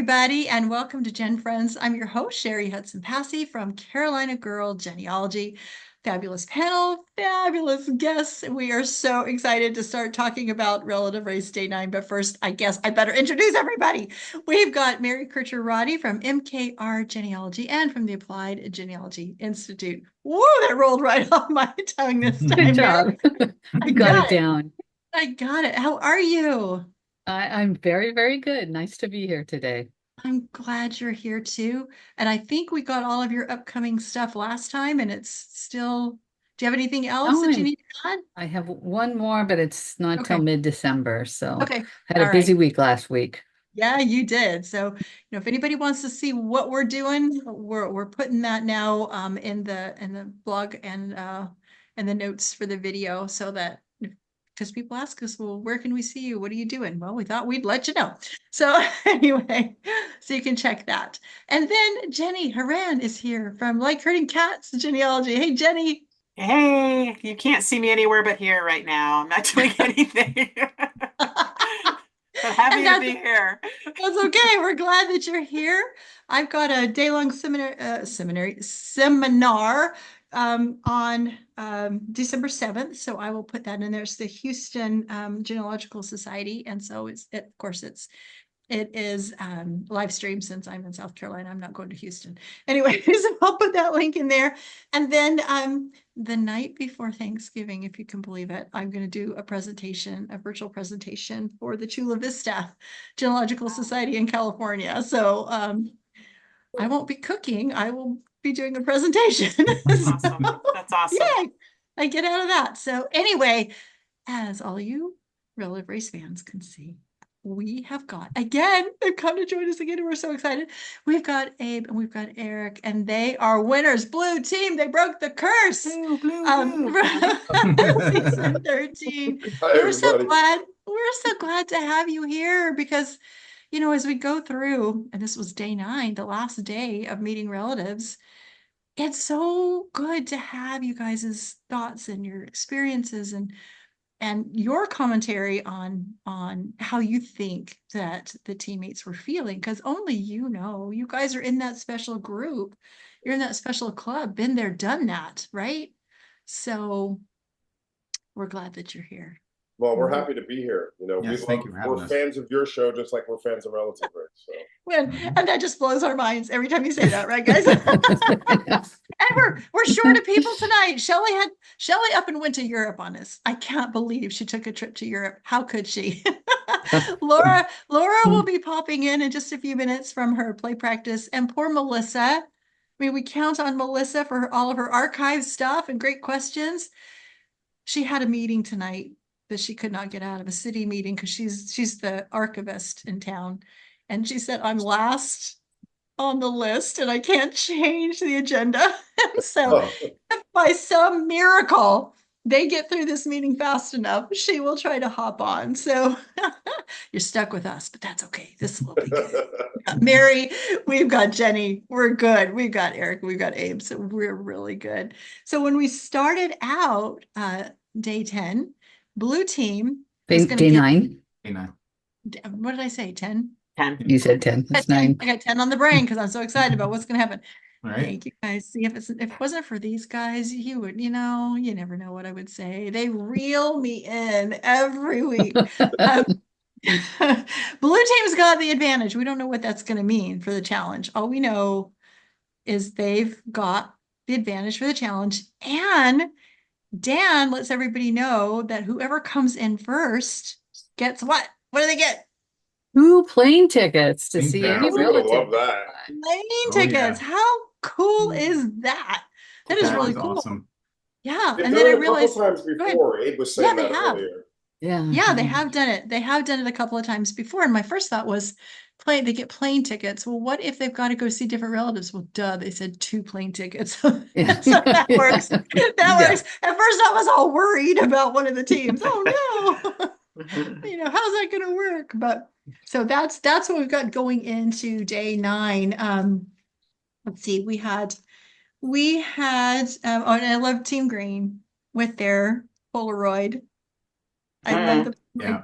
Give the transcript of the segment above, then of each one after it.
everybody, and welcome to Gen Friends. I'm your host, Cheri Hudson-Passy from Carolina Girl Genealogy. Fabulous panel, fabulous guests. We are so excited to start talking about relative race day 9. But first, I guess I better introduce everybody. We've got Mary Kircher Roddy from MKR Genealogy and from the Applied Genealogy Institute. Whoa, that rolled right off my tongue this time. Good job. I got it down. I got it. How are you? I'm very, very good. Nice to be here today. I'm glad you're here too. And I think we got all of your upcoming stuff last time, and it's still, do you have anything else that you need to add? I have one more, but it's not till mid-December. So Okay. I had a busy week last week. Yeah, you did. So, if anybody wants to see what we're doing, we're putting that now in the blog and the notes for the video, so that because people ask us, well, where can we see you? What are you doing? Well, we thought we'd let you know. So anyway, so you can check that. And then Jenny Hawran is here from Like Herding Cats Genealogy. Hey, Jenny. Hey, you can't see me anywhere but here right now. I'm not doing anything. But happy to be here. That's okay. We're glad that you're here. I've got a day-long seminar on December 7th. So I will put that in there. It's the Houston Genealogical Society. And so it is live stream since I'm in South Carolina. I'm not going to Houston. Anyways, I'll put that link in there. And then the night before Thanksgiving, if you can believe it, I'm going to do a virtual presentation for the Chula Vista Genealogical Society in California. So I won't be cooking. I will be doing a presentation. That's awesome. That's awesome. Yay, I get out of that. So anyway, as all you relative race fans can see, we have got, again, they've come to join us again, and we're so excited. We've got Abe and we've got Eric, and they are winners. Blue team, they broke the curse. Blue. Season 13. Hi, we're so glad to have you here because, as we go through, and this was day 9, the last day of meeting relatives, it's so good to have you guys' thoughts and your experiences and your commentary on how you think that the teammates were feeling, because only you guys are in that special group, you're in that special club, been there, done that, right? So we're glad that you're here. Well, we're happy to be here. Yes, we're fans of your show, just like we're fans of Relative Race. So. And that just blows our minds every time you say that, right, guys? And we're short of people tonight. Shelley up and went to Europe on us. I can't believe she took a trip to Europe. How could she? Laura will be popping in just a few minutes from her play practice. And poor Melissa. I mean, we count on Melissa for all of her archive stuff and great questions. She had a meeting tonight that she could not get out of, a city meeting, because she's the archivist in town. And she said, I'm last on the list and I can't change the agenda. So if by some miracle they get through this meeting fast enough, she will try to hop on. So you're stuck with us, but that's okay. This will be good. We've got Mary, we've got Jenny, we're good. We've got Eric, we've got Abe, so we're really good. So when we started out day 10, blue team day 9. What did I say? 10? 10. You said 10. That's 9. I got 10 on the brain because I'm so excited about what's going to happen. Right. Thank you guys. See, if it wasn't for these guys, you would, you never know what I would say. They reel me in every week. Blue team's got the advantage. We don't know what that's going to mean for the challenge. All we know is they've got the advantage for the challenge. And Dan lets everybody know that whoever comes in first gets what? What do they get? 2 plane tickets to see any relative. Love that. Plane tickets. Yeah. How cool is that? That is really cool. Awesome. Yeah. They've and then I realized a couple times before. Abe was saying that earlier. Yeah, they have done it. They have done it a couple of times before. And my first thought was, they get plane tickets. Well, what if they've got to go see different relatives? Well, duh, they said 2 plane tickets. So that works. That works. At first I was all worried about one of the teams. Oh no. How's that going to work? But so that's what we've got going into day 9. Let's see, we had I love Team Green with their Polaroid. I love the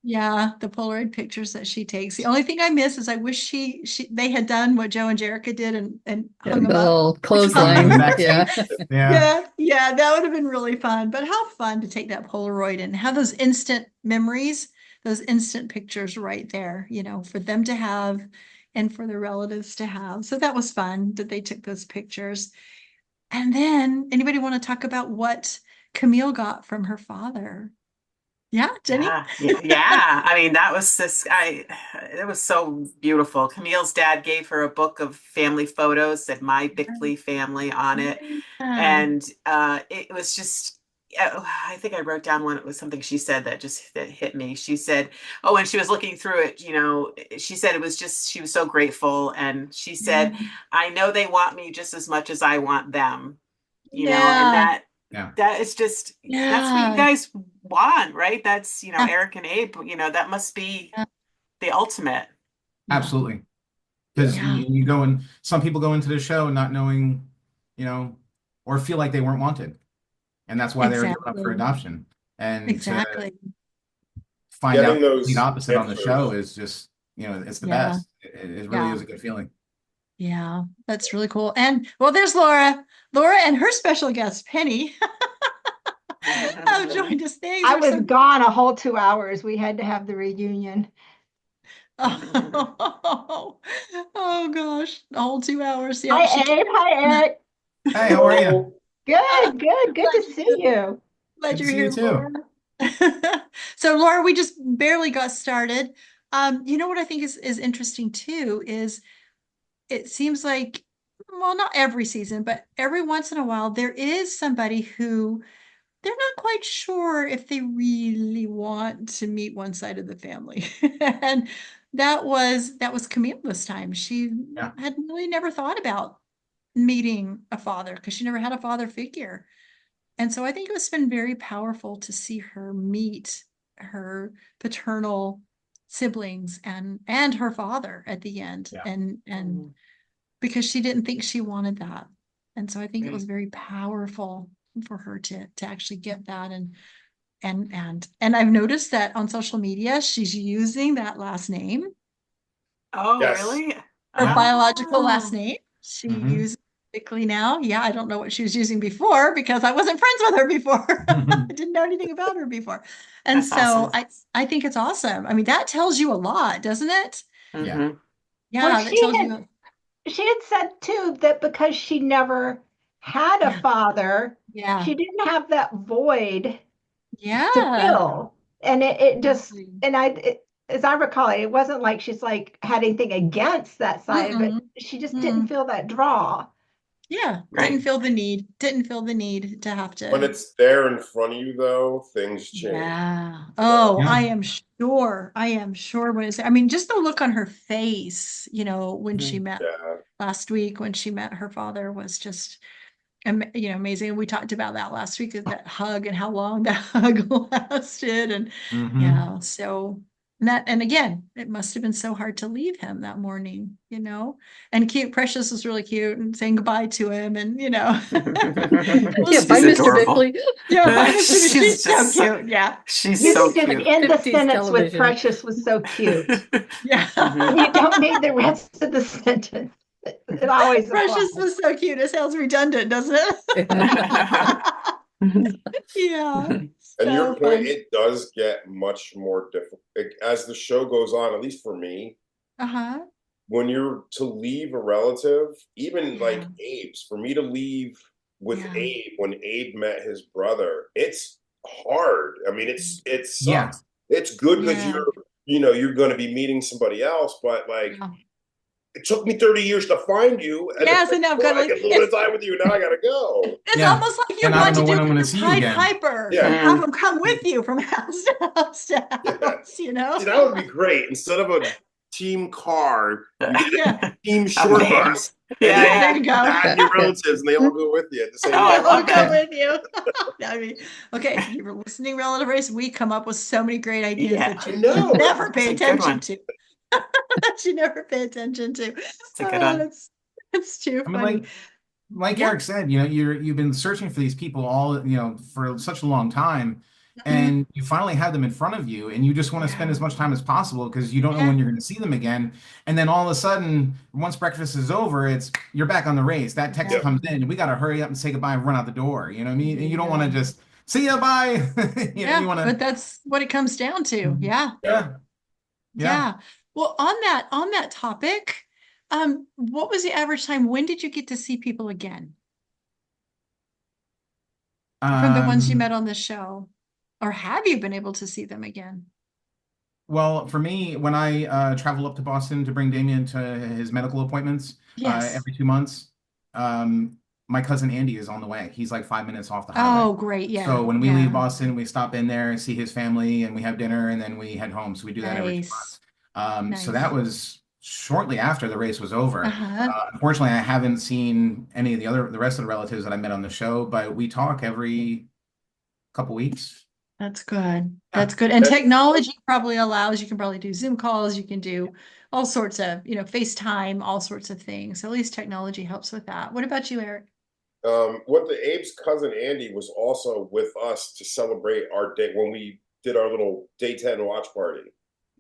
Yeah, the Polaroid pictures that she takes. The only thing I miss is I wish they had done what Joe and Jerica did and hung them The up. little Hung clothesline. them back. Yeah. Yeah, that would have been really fun. But how fun to take that Polaroid and have those instant memories, those instant pictures right there, for them to have and for the relatives to have. So that was fun that they took those pictures. And then anybody want to talk about what Camille got from her father? Yeah, Jenny? Yeah. I mean, it was so beautiful. Camille's dad gave her a book of family photos, said My Bickley Family on it. Yeah. And it was just, I think I wrote down one, it was something she said that hit me. She said, oh, when she was looking through it, she said she was so grateful. And she said, I know they want me just as much as I want them, and that is just, that's what you guys want, right? That's, Eric and Abe, that must be the ultimate. Absolutely. Because you go and some people go into the show not knowing, or feel like they weren't wanted. And that's why they were given up for adoption. And to find out the opposite on the show is just, it's the best. It really is a good feeling. Yeah, that's really cool. And well, there's Laura and her special guest, Penny, have joined us. I was gone a whole 2 hours. We had to have the reunion. Oh gosh, a whole 2 hours. Hi, Abe. Hi, Eric. Hey, how are you? Good. Good to see you. Glad you're see here, you too. Laura. So, Laura, we just barely got started. What I think is interesting too is it seems like, well, not every season, but every once in a while, there is somebody who they're not quite sure if they really want to meet one side of the family. And that was Camille this time. She had really never thought about meeting a father because she never had a father figure. And so I think it's been very powerful to see her meet her paternal siblings and her father at the end. And because she didn't think she wanted that. And so I think it was very powerful for her to actually get that. And I've noticed that on social media, she's using that last name. Oh, really? Her biological last name. She uses Bickley now. Yeah, I don't know what she was using before because I wasn't friends with her before. I didn't know anything about her before. And That's so awesome. I think it's awesome. I mean, that tells you a lot, doesn't it? Yeah. Yeah, Well, that tells you. She had said too that because she never had a father, she didn't have that void to fill. And it just, and as I recall, it wasn't like she's like had anything against that side, but she just didn't feel that draw. Yeah, didn't feel the need to have to. When it's there in front of you, though, things change. Yeah. Oh, I am sure when it's, I mean, just the look on her face, when she met last week, when she met her father was just, amazing. And we talked about that last week, that hug and how long that hug lasted. And so and again, it must have been so hard to leave him that morning, and cute. Precious was really cute and saying goodbye to him. And, Bye, Mr. Bickley. Yeah, she's so cute. Yeah. She's so cute. In the 50s sentence television. with Precious was so cute. Yeah. You don't need the rest of the sentence. It always Precious was so cute. It sounds redundant, doesn't it? Yeah. And your point, it does get much more difficult as the show goes on, at least for me. When you're to leave a relative, even like Abe's, for me to leave with Abe when Abe met his brother, it's hard. I mean, it sucks. Yeah. It's good because you're going to be meeting somebody else, but it took me 30 years to find you. And yes, and now I've got I get a little bit of time with you. Now I got to go. It's almost like you want to do the Pied Piper. Yeah. Have them come with you from house to house to house, See, that would be great. Instead of a team car, you get a team short bus. There you go. And your relatives, and they all go with you at the same time. time. Go with you. I mean, okay, you were listening, Relative Race. We come up with so many great ideas that you never pay attention to. That you never pay attention to. It's a good one. It's too funny. I mean, like Eric said, you've been searching for these people all, for such a long time. and you finally have them in front of you, and you just want to spend as much time as possible because you don't know when you're going to see them again. And then all of a sudden, once breakfast is over, you're back on the race. That text comes in, and we got to hurry up and say goodbye and run out the door. You know what I mean? And you don't want to just see ya, bye. You want to. But that's what it comes down to. Yeah. Well, on that topic, what was the average time? When did you get to see people again? From the ones you met on the show, or have you been able to see them again? Well, for me, when I travel up to Boston to bring Damien to his medical appointments every 2 months, my cousin Andy is on the way. He's like 5 minutes off the highway. Oh, great. Yeah. So when we leave Boston, we stop in there and see his family, and we have dinner, and then we head home. So we do that every 2 months. So that was shortly after the race was over. Unfortunately, I haven't seen any of the rest of the relatives that I met on the show, but we talk every couple weeks. That's good. That's good. And technology probably allows, you can probably do Zoom calls, you can do all sorts of, FaceTime, all sorts of things. So at least technology helps with that. What about you, Eric? Abe's cousin Andy was also with us to celebrate our day when we did our little day 10 watch party.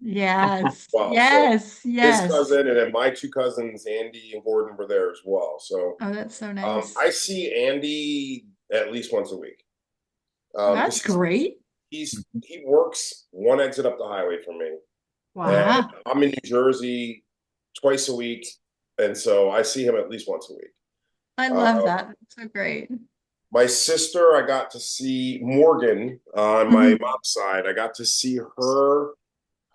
Yes. Wow. Yes. So yes. His cousin and then my two cousins, Andy and Gordon, were there as well. So that's so nice. I see Andy at least once a week. That's great. He works one exit up the highway from me. Wow. And I'm in New Jersey twice a week, and so I see him at least once a week. I love that. That's so great. My sister, I got to see Morgan on my mom's side. I got to see her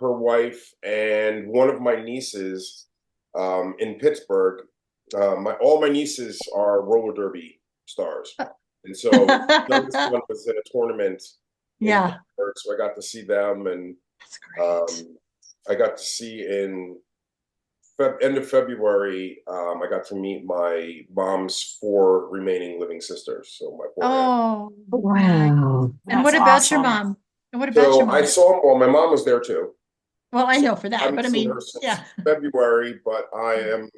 wife, and one of my nieces in Pittsburgh. All my nieces are roller derby stars, and so this one was in a tournament. Yeah. So I got to see them, and that's great. I got to see in end of February. I got to meet my mom's 4 remaining living sisters. So my 4 aunts. Wow! And what about your mom? And what about your mom? I saw. Well, my mom was there too. Well, I know for that, but I mean, February. But I am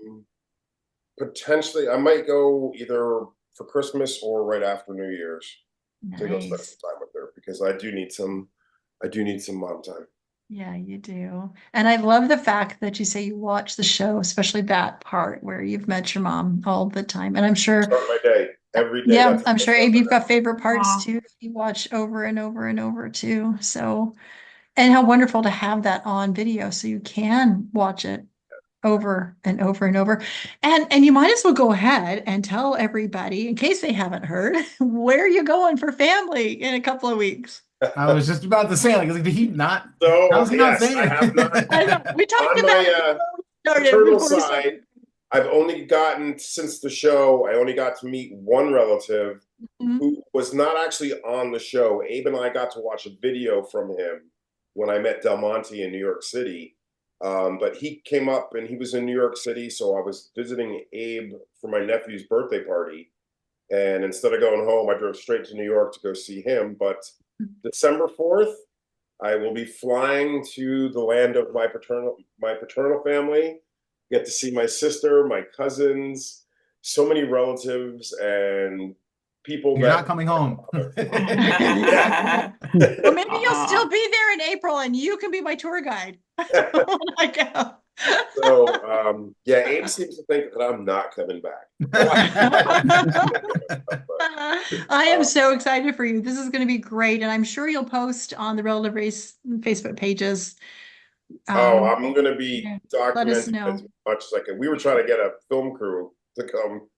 potentially. I might go either for Christmas or right after New Year's to go spend some time with her, because I do need some mom time. Yeah, you do. And I love the fact that you say you watch the show, especially that part where you've met your mom all the time. And I'm sure start my day every day. Yeah, I'm sure Abe, you've got favorite parts too. You watch over and over and over too. So, and how wonderful to have that on video so you can watch it over and over and over. And you might as well go ahead and tell everybody, in case they haven't heard, where are you going for family in a couple of weeks? I was just about to say, did he not? So, how's he not saying? I have not. We talked about it maternal side. I've only gotten, since the show, I only got to meet one relative who was not actually on the show. Abe and I got to watch a video from him when I met Del Monte in New York City. But he came up and he was in New York City, so I was visiting Abe for my nephew's birthday party. And instead of going home, I drove straight to New York to go see him. But December 4th, I will be flying to the land of my paternal family, get to see my sister, my cousins, so many relatives and people. You're not coming home. Well, maybe you'll still be there in April and you can be my tour guide. When I go. So, Abe seems to think that I'm not coming back. I am so excited for you. This is going to be great. And I'm sure you'll post on the Relative Race Facebook pages. I'm going to be documenting as much as I can. We were trying to get a film crew to come.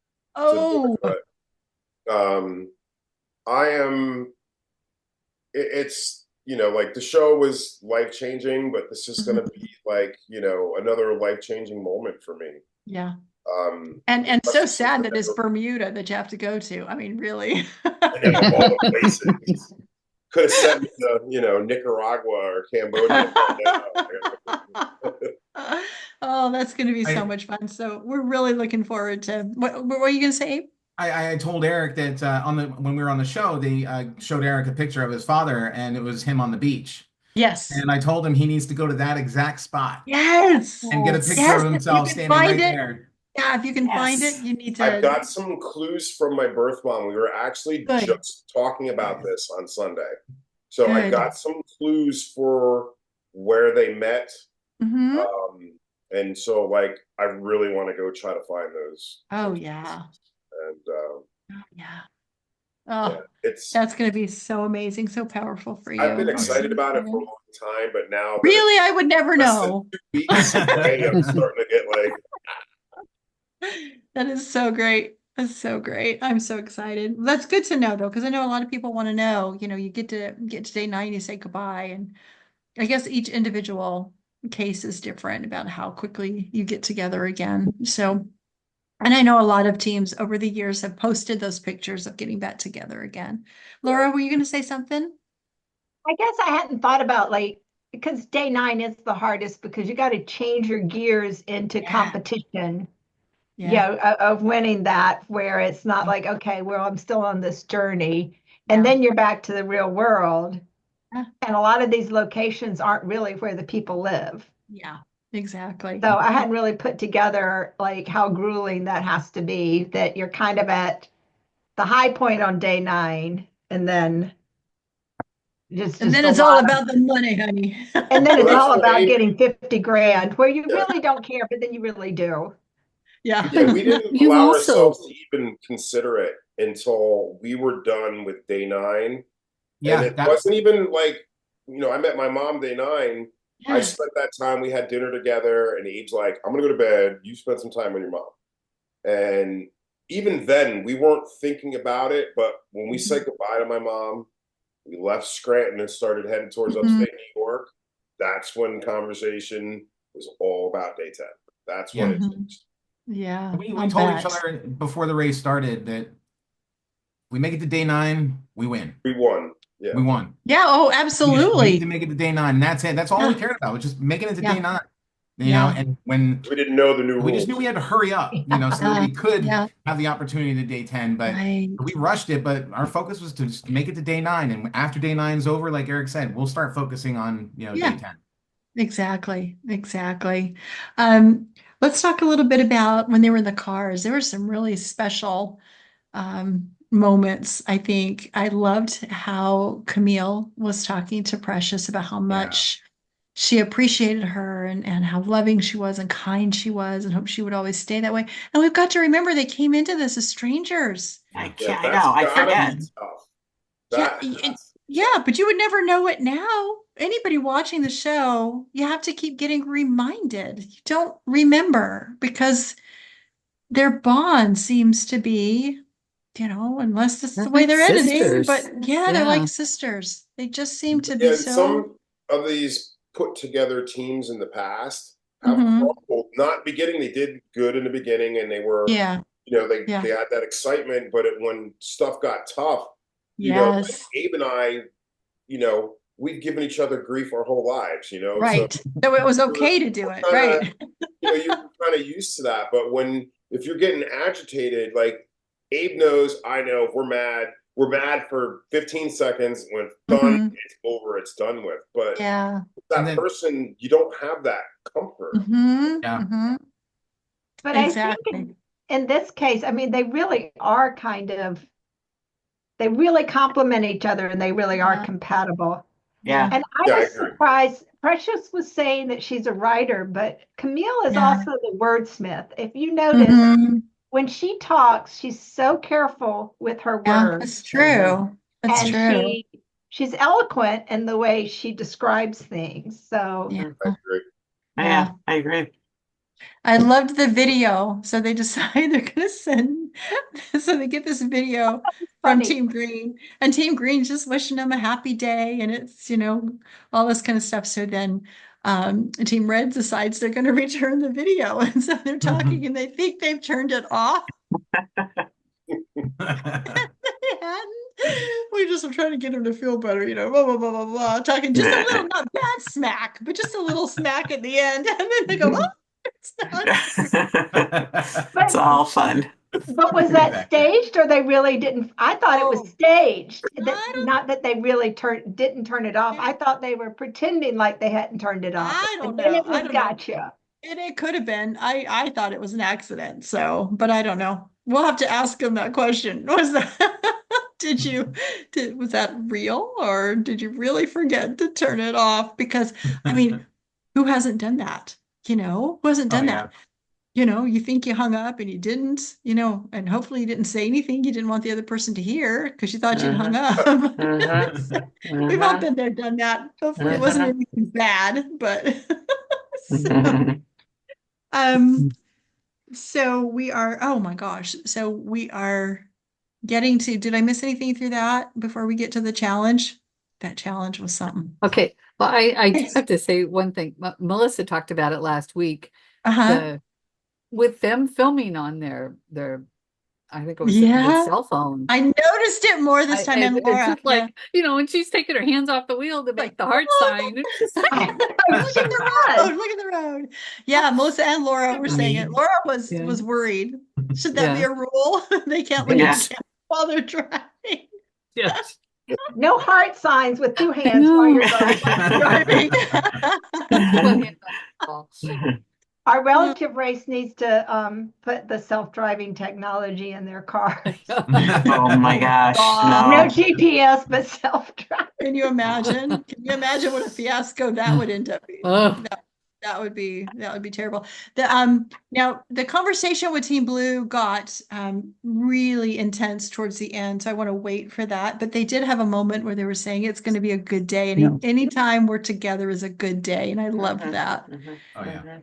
I am, it's, like the show was life-changing, but this is going to be like, another life-changing moment for me. Yeah. And so sad that it's Bermuda that you have to go to. I mean, really. And of all the places. Could have sent me to, Nicaragua or Cambodia. Oh, that's going to be so much fun. So we're really looking forward to, what were you going to say, Abe? I told Eric that when we were on the show, they showed Eric a picture of his father, and it was him on the beach. Yes. And I told him he needs to go to that exact spot. Yes. And get a picture of himself standing right there. Yeah, if you can find it, you need to. I've got some clues from my birth mom. We were actually just talking about this on Sunday. So I got some clues for where they met. And so like, I really want to go try to find those. Oh, yeah. And yeah. Oh, yeah, that's going to be so amazing, so powerful for you. I've been excited about it for a long time, but now that really, I would never know. 2 weeks away, I'm starting to get like. That is so great. That's so great. I'm so excited. That's good to know though, because I know a lot of people want to know, you know, you get to day 9, you say goodbye. And I guess each individual case is different about how quickly you get together again. So, and I know a lot of teams over the years have posted those pictures of getting back together again. Laura, were you going to say something? I guess I hadn't thought about like, because day 9 is the hardest because you got to change your gears into competition. Of winning that, where it's not like, okay, well, I'm still on this journey. And then you're back to the real world. And a lot of these locations aren't really where the people live. Yeah, exactly. So I hadn't really put together like how grueling that has to be, that you're kind of at the high point on day 9 and then it's all about the money, honey. And then it's all about getting 50 grand where you really don't care, but then you really do. Yeah. We didn't allow ourselves to even consider it until we were done with day 9. Yeah. And it wasn't even like, you know, I met my mom day 9. Yeah. I spent that time, we had dinner together, and Abe's like, I'm going to go to bed. You spend some time with your mom. And even then, we weren't thinking about it. But when we said goodbye to my mom, we left Scranton and started heading towards upstate New York. That's when conversation was all about day 10. That's when it changed. Yeah. We told each other before the race started that we make it to day 9, we win. We won. Yeah. We won. Yeah. Oh, absolutely. We need to make it to day 9. That's it. That's all we cared about. Was just making it to day 9. You know, and when we didn't know the new rules, we just knew we had to hurry up, you know, so that we could have the opportunity to day 10. But we rushed it. But our focus was to just make it to day 9. And after day 9 is over, like Eric said, we'll start focusing on, you know, day 10. Exactly. Let's talk a little bit about when they were in the cars. There were some really special moments. I think I loved how Camille was talking to Precious about how much she appreciated her and how loving she was and kind she was and hope she would always stay that way. And we've got to remember they came into this as strangers. I know. I forget. Yeah, but you would never know it now. Anybody watching the show, you have to keep getting reminded. You don't remember because their bond seems to be, you know, unless it's the way they're editing, but they're like sisters. They just seem to be so. Some of these put together teams in the past have crumbled. Not beginning, they did good in the beginning and they were, you know, they had that excitement, but when stuff got tough, you know, like Abe and I, you know, we've given each other grief our whole lives, you know. Right. So it was okay to do it, right? You know, you're kind of used to that. But if you're getting agitated, like Abe knows, I know, we're mad for 15 seconds. When it's done, it's over, it's done with. But that person, you don't have that comfort. But I think in this case, I mean, they really are they really complement each other and they really are compatible. Yeah. And I was surprised. Precious was saying that she's a writer, but Camille is also the wordsmith. If you notice, when she talks, she's so careful with her words. That's true. That's true. She's eloquent in the way she describes things. So I agree. I loved the video. So they decide they're going to send, so they get this video from Team Green, and Team Green's just wishing them a happy day. And it's, you know, all this kind of stuff. So then Team Red decides they're going to return the video. And so they're talking and they think they've turned it off. We just are trying to get him to feel better, you know, blah, blah, blah, blah, blah, talking just a little, not bad smack, but just a little smack at the end. And then they go, oh. It's all fun. But was that staged or they really didn't? I thought it was staged. Not that they really didn't turn it off. I thought they were pretending like they hadn't turned it off. I don't know. Then it was gotcha. And it could have been. I thought it was an accident. So, but I don't know. We'll have to ask them that question. Was that? Was that real, or did you really forget to turn it off? Because, I mean, who hasn't done that? Who hasn't done that? You think you hung up and you didn't, and hopefully you didn't say anything you didn't want the other person to hear because you thought you'd hung up. We've all been there, done that. Hopefully it wasn't anything bad, but so we are, oh my gosh. So we are getting to, did I miss anything through that before we get to the challenge? That challenge was something. Okay. Well, I do have to say one thing. Melissa talked about it last week. With them filming on their I think it was the cell phone. I noticed it more this time than Laura. It's just like, when she's taking her hands off the wheel to make the heart sign. It's just like, look at the road. Look at the road. Yeah, Melissa and Laura were saying it. Laura was worried. Should that be a rule? They can't look at it while they're driving. Yes. No heart signs with two hands while you're driving. Our relative Race needs to put the self-driving technology in their cars. Oh my gosh. No GPS, but self-driving. Can you imagine? Can you imagine what a fiasco that would end up being? That would be terrible. Now the conversation with Team Blue got really intense towards the end, so I want to wait for that. But they did have a moment where they were saying it's going to be a good day, and anytime we're together is a good day, and I love that. Oh yeah.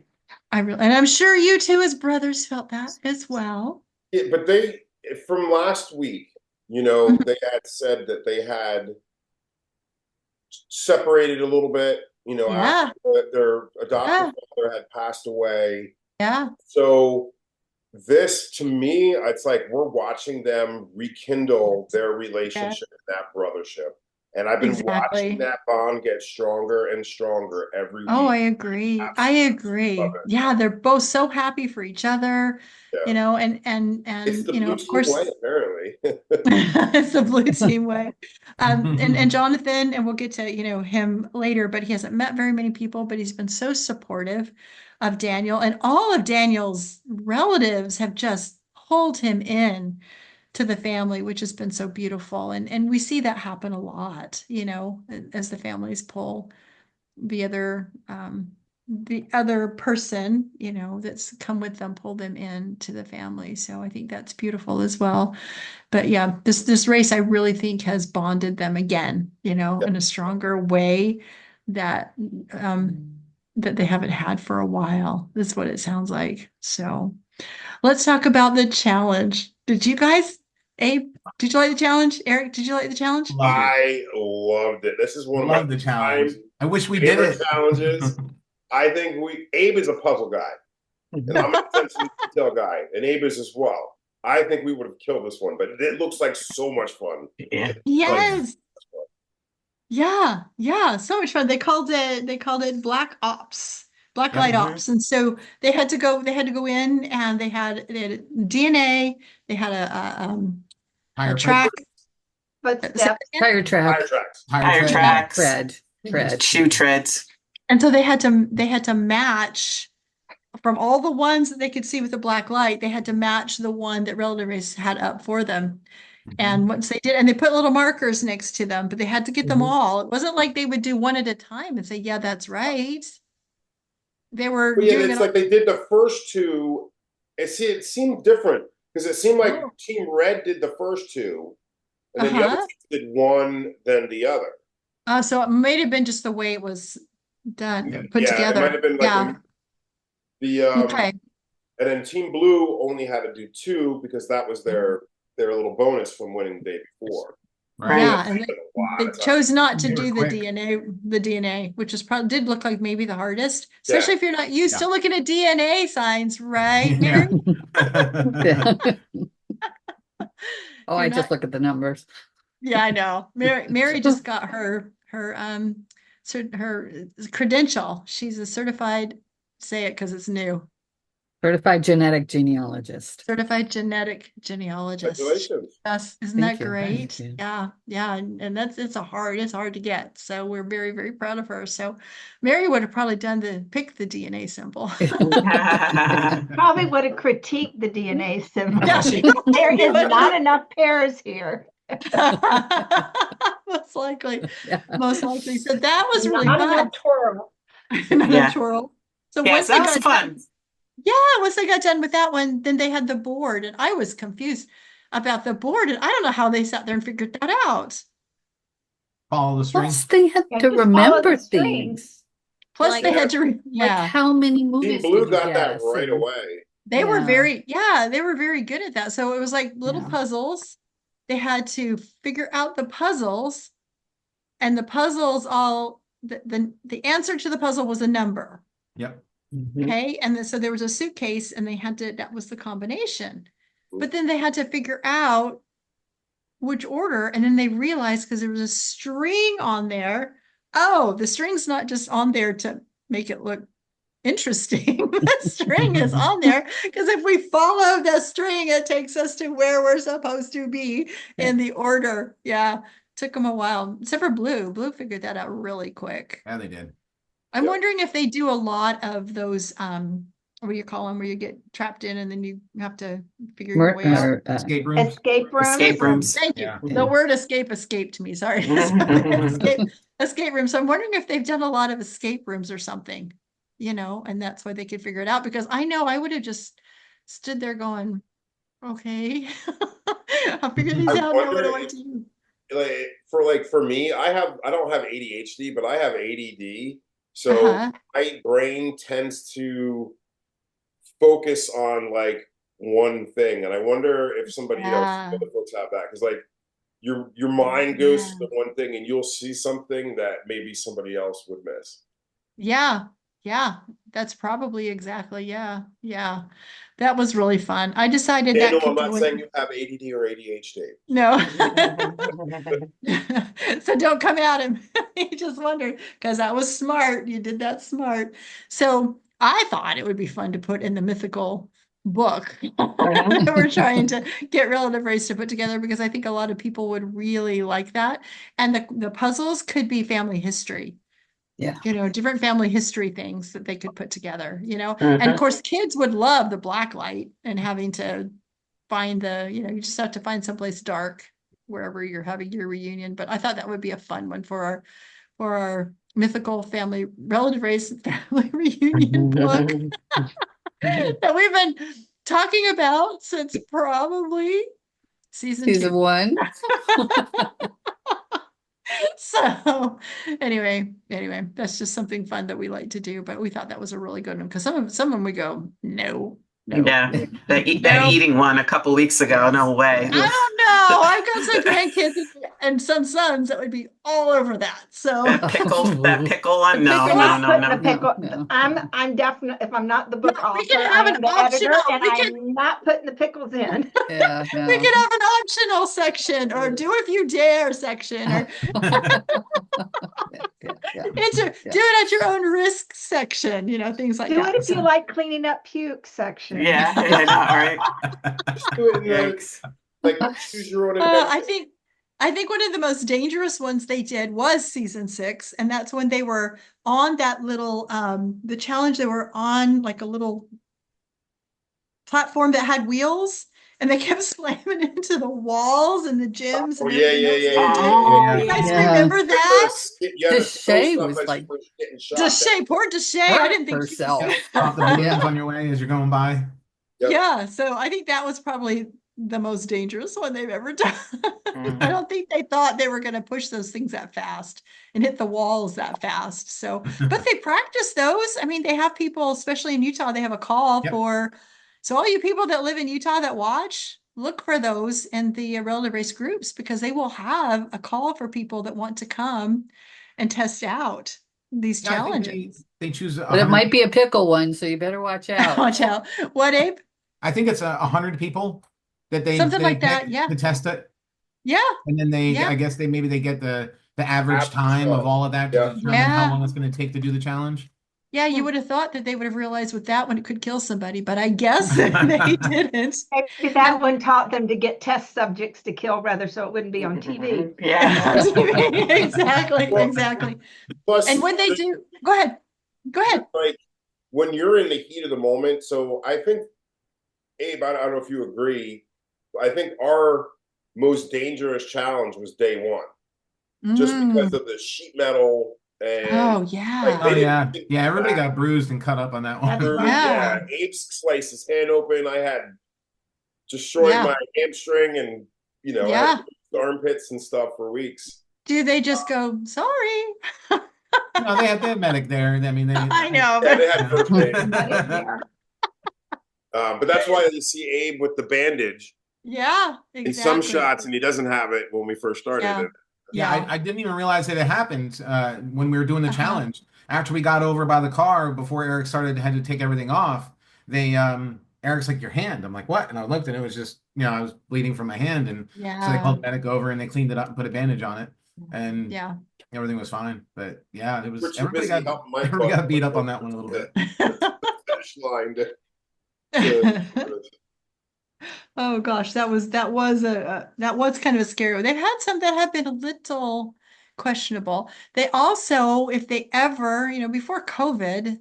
And I'm sure you two as brothers felt that as well. Yeah, but from last week, they had said that they had separated a little bit, after their adoptive father had passed away. Yeah. So this, to me, it's like we're watching them rekindle their relationship and that brothership. And I've been watching that bond get stronger and stronger every week. Oh, I agree. I agree. Yeah, they're both so happy for each other, and it's the blue of course, way, apparently. it's the blue team way. And Jonathan, and we'll get to him later, but he hasn't met very many people, but he's been so supportive of Daniel, and all of Daniel's relatives have just pulled him in to the family, which has been so beautiful. And we see that happen a lot, as the families pull the other person, that's come with them, pull them into the family. So I think that's beautiful as well. But yeah, this race, I really think has bonded them again, in a stronger way that they haven't had for a while. That's what it sounds like. So let's talk about the challenge. Did you guys, Abe, did you like the challenge? Eric, did you like the challenge? I loved it. This is one of the challenge. I wish we did it. Challenges. I think Abe is a puzzle guy, and I'm an attention to detail guy, and Abe is as well. I think we would have killed this one, but it looks like so much fun. Yes. Yeah, so much fun. They called it Black Ops. Blacklight Ops, and so they had to go in, and they had DNA, they had a track, tire tracks, tread, shoe treads, and so they had to match from all the ones that they could see with the black light. They had to match the one that Relative Race had up for them. And once they did, and they put little markers next to them, but they had to get them all. It wasn't like they would do one at a time and say, yeah, that's right. They were doing it's like they did the first two. It seemed different because it seemed like Team Red did the first two, and then the other teams did one, then the other. So it might have been just the way it was done, put together. It might have been like and then Team Blue only had to do two because that was their little bonus from winning the day before. Right. Yeah, and they chose not to do the DNA, which is probably did look like maybe the hardest, especially if you're not used to looking at DNA signs, right, Mary? I just look at the numbers. Yeah, I know. Mary just got her credential. She's a certified, say it because it's new. Certified genetic genealogist. Certified genetic genealogist. Congratulations. Yes, isn't that great? Yeah. And it's hard to get. So we're very, very proud of her. So Mary would have probably pick the DNA symbol. Probably would have critiqued the DNA symbol. There is not enough pairs here. Most likely. Yeah. Most likely. So that was really Not fun. electoral. Not Yeah. electoral. So Yeah, once so they that was got fun. done, once they got done with that one, then they had the board, and I was confused about the board, and I don't know how they sat there and figured that out. Follow the string. Plus, they had Yeah, to just follow remember the strings. things. Plus, Like- they had to, Like how many movies Team Blue did you got that guess? right And- away. they were Yeah. very good at that. So it was like little Yeah. puzzles. They had to figure out the puzzles, and the puzzles all the answer to the puzzle was a number. Yep. Okay. And then, so there was a suitcase, and they had to, that was the combination. But then they had to figure out which order. And then they realized, because there was a string on there. Oh, the string's not just on there to make it look interesting. The string is on there because if we follow the string, it takes us to where we're supposed to be in the order. Yeah. Took them a while, except for Blue. Blue figured that out really quick. Yeah, they did. I'm wondering if they do a lot of those, what do you call them, where you get trapped in and then you have to figure your way out. Escape rooms. Escape rooms. Escape rooms. Thank you. Yeah. The word escaped me. Sorry. Escape room. So I'm wondering if they've done a lot of escape rooms or something, and that's why they could figure it out, because I know I would have just stood there going, okay, I'll figure these out now. What do I do? For me, I don't have ADHD, but I have ADD. So my brain tends to focus on like one thing. And I wonder if somebody else, other folks have that. Because like your mind goes to the one thing and you'll see something that maybe somebody else would miss. Yeah. Yeah. That's probably exactly. Yeah. Yeah. That was really fun. I decided Daniel, that. I'm not saying you have ADD or ADHD. No. So don't come at him. He just wondered, because that was smart. You did that smart. So I thought it would be fun to put in the mythical book that we're trying to get Relative Race to put together, because I think a lot of people would really like that. And the puzzles could be family history. Yeah. Different family history things that they could put together, and of course kids would love the black light and having to find you just have to find someplace dark wherever you're having your reunion. But I thought that would be a fun one for our mythical family Relative Race family reunion book that we've been talking about since probably season 1. So anyway, that's just something fun that we like to do. But we thought that was a really good one, because some of them we go, no. Yeah, that eating one a couple weeks ago. No way. I don't know. I've got some grandkids and some sons that would be all over that. So that pickle one. No. I'm definitely, if I'm not the book author, we can have I'm an the editor, optional. I'm not putting the pickles in. Yeah, no. We can have an optional section, or do if you dare section, or do it at your own risk section, things like Do that. it if you like cleaning up puke section. Yeah, all right. Yikes. Like choose your own adventure. I think one of the most dangerous ones they did was season 6, and that's when they were on that little the challenge. They were on like a little platform that had wheels, and they kept slamming into the walls and the gyms. Oh, and yeah. You guys remember that? Deshay was like poor Deshay. I didn't think herself. Pop the balloons on your way as you're going by. Yep. Yeah, so I think that was probably the most dangerous one they've ever done. I don't think they thought they were going to push those things that fast and hit the walls that fast. So, but they practice those. I mean, they have people, especially in Utah, they have a call for. So all you people that live in Utah that watch, look for those in the Relative Race groups, because they will have a call for people that want to come and test out these challenges. They choose, but it might be a pickle one, so you better watch out. Watch out. What, Abe? I think it's 100 people that they something like pick that. Yeah. to test it. Yeah. And then I guess they get the average time of all of that to determine how long it's going to take to do the challenge. Yeah, you would have thought that they would have realized with that one it could kill somebody, but I guess they didn't. Maybe that one taught them to get test subjects to kill rather, so it wouldn't be on TV. Yeah. Exactly. Plus, and when they do, go ahead. Like when you're in the heat of the moment. So I think, Abe, I don't know if you agree. I think our most dangerous challenge was day one, just because of the sheet metal and everybody got bruised and cut up on that one. Abe sliced his hand open. I had destroyed my hamstring, and I had armpits and stuff for weeks. Do they just go, sorry? No, they had medic there. I mean, I know. They had first aid. But that's why you see Abe with the bandage. Yeah, exactly. In some shots, and he doesn't have it when we first started it. Yeah, I didn't even realize that it happened when we were doing the challenge. After we got over by the car, before Eric had to take everything off, Eric's like, your hand. I'm like, what? And I looked, and it was just, I was bleeding from my hand. And so they called the medic over, and they cleaned it up and put a bandage on it. And everything was fine. But it was, everybody got beat up on that one a little bit. Finish line Oh gosh, that was kind of a scary one. They've had some that have been a little questionable. They also, if they ever, before COVID,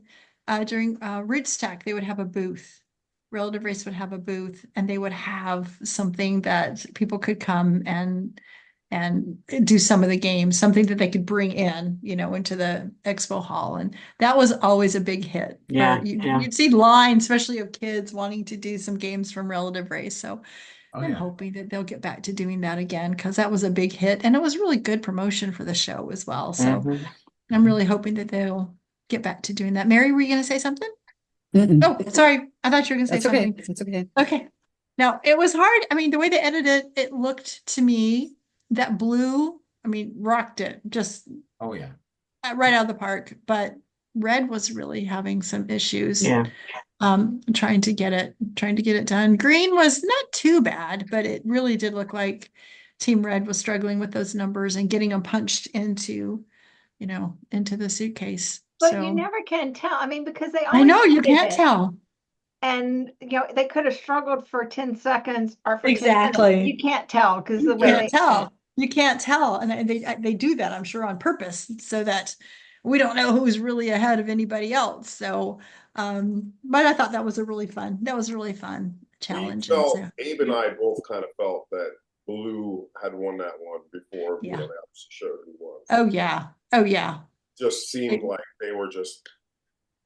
during Rootstack, they would have a booth. Relative Race would have a booth, and they would have something that people could come and do some of the games, something that they could bring in, into the expo hall. And that was always a big hit. You'd see lines, especially of kids wanting to do some games from Relative Race. So I'm hoping that they'll get back to doing that again, because that was a big hit, and it was really good promotion for the show as well. So I'm really hoping that they'll get back to doing that. Mary, were you going to say something? Oh, sorry. I thought you were going to say something. It's okay. Okay. Now, it was hard. I mean, the way they edited it looked to me, that blue, rocked it just right out of the park. But red was really having some issues. Trying to get it done. Green was not too bad, but it really did look like Team Red was struggling with those numbers and getting them punched into the suitcase. But you never can tell. Because they always, I know, you can't tell. And they could have struggled for 10 seconds or for 10 Exactly. minutes. You can't tell because the way can't tell. You can't tell. And they do that, I'm sure, on purpose, so that we don't know who's really ahead of anybody else. So but I thought that was a really fun challenge. Abe and I both kind of felt that Blue had won that one before we really showed who won. Oh yeah. Just seemed like they were just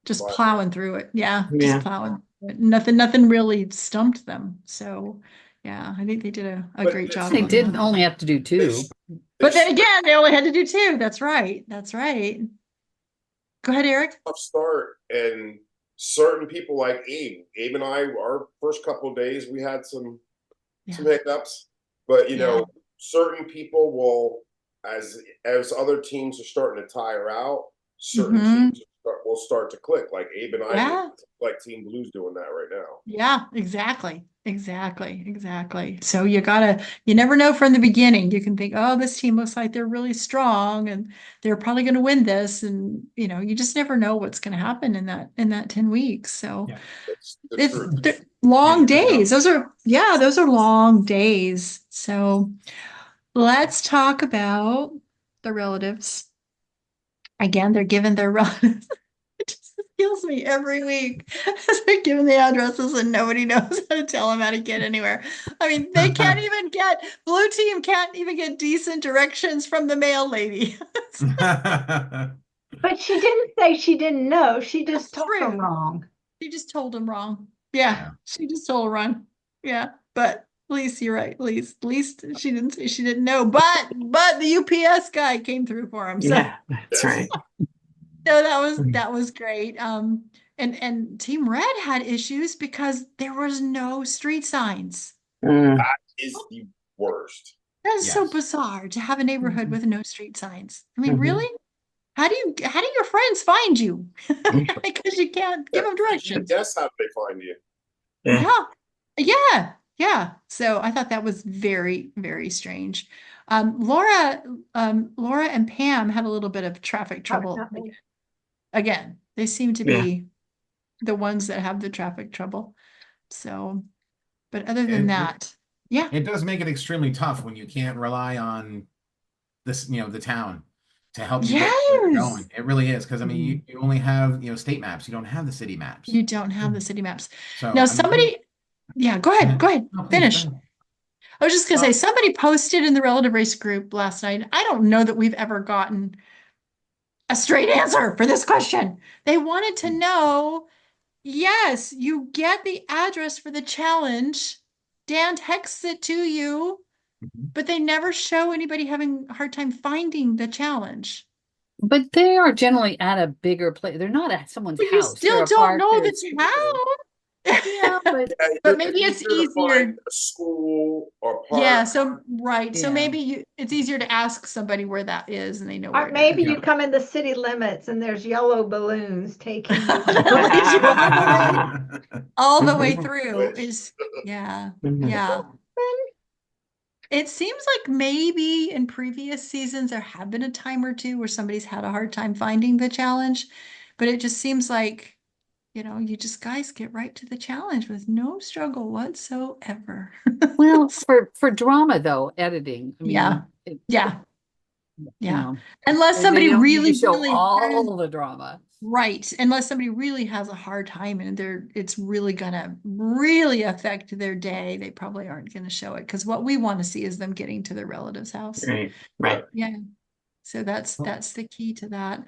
plowing through it. Just plowing. Nothing really stumped them. So I think they did a great job. They did only have to do 2. But then again, they only had to do 2. That's right. Go ahead, Eric. Tough start, and certain people like Abe and I, our first couple of days, we had some hiccups. But certain people will, as other teams are starting to tire out, certain teams will start to click. Like Abe and I, like Team Blue's doing that right now. Yeah, exactly. So you never know from the beginning. You can think, oh, this team looks like they're really strong and they're probably going to win this. And, you just never know what's going to happen in that 10 weeks. So it's long days. Those are long days. So let's talk about the relatives. Again, they're given their relatives. It just kills me every week. They're given the addresses and nobody knows how to tell them how to get anywhere. They can't even Blue Team can't even get decent directions from the mail lady. But she didn't say she didn't know. She just told them wrong. She just told them wrong. Yeah, she just told her wrong. Yeah, but at least you're right. At least she didn't say she didn't know. But the UPS guy came through for him. So. Yeah, that's right. So that was great. And Team Red had issues because there was no street signs. That is the worst. That is so bizarre to have a neighborhood with no street signs. Really? How do your friends find you? Because you can't give them directions. Guess how they find you. Yeah. So I thought that was very, very strange. Laura and Pam had a little bit of traffic trouble. Again, they seem to be the ones that have the traffic trouble. So, but other than that, it does make it extremely tough when you can't rely on this, the town to help you get where you're going. It really is, because you only have state maps. You don't have the city maps. You don't have the city maps. So now somebody, go ahead. No, Finish. Go ahead. I was just going to say, somebody posted in the Relative Race group last night. I don't know that we've ever gotten a straight answer for this question. They wanted to know, yes, you get the address for the challenge. Dan texts it to you, but they never show anybody having a hard time finding the challenge. But they are generally at a bigger place. They're not at someone's house. You still don't know the town. Yeah, but maybe it's easier. A school or park. Yeah, so right. Yeah. So maybe it's easier to ask somebody where that is and they know where or maybe you come in the city limits and there's yellow balloons taking you all the way through is yeah. It seems like maybe in previous seasons there have been a time or two where somebody's had a hard time finding the challenge, but it just seems like, you just guys get right to the challenge with no struggle whatsoever. Well, for drama though, editing. I mean, yeah. Unless somebody really show all the drama. Right. Unless somebody really has a hard time and it's really gonna really affect their day, they probably aren't gonna show it, because what we want to see is them getting to their relative's house. Right. Yeah. So that's the key to that.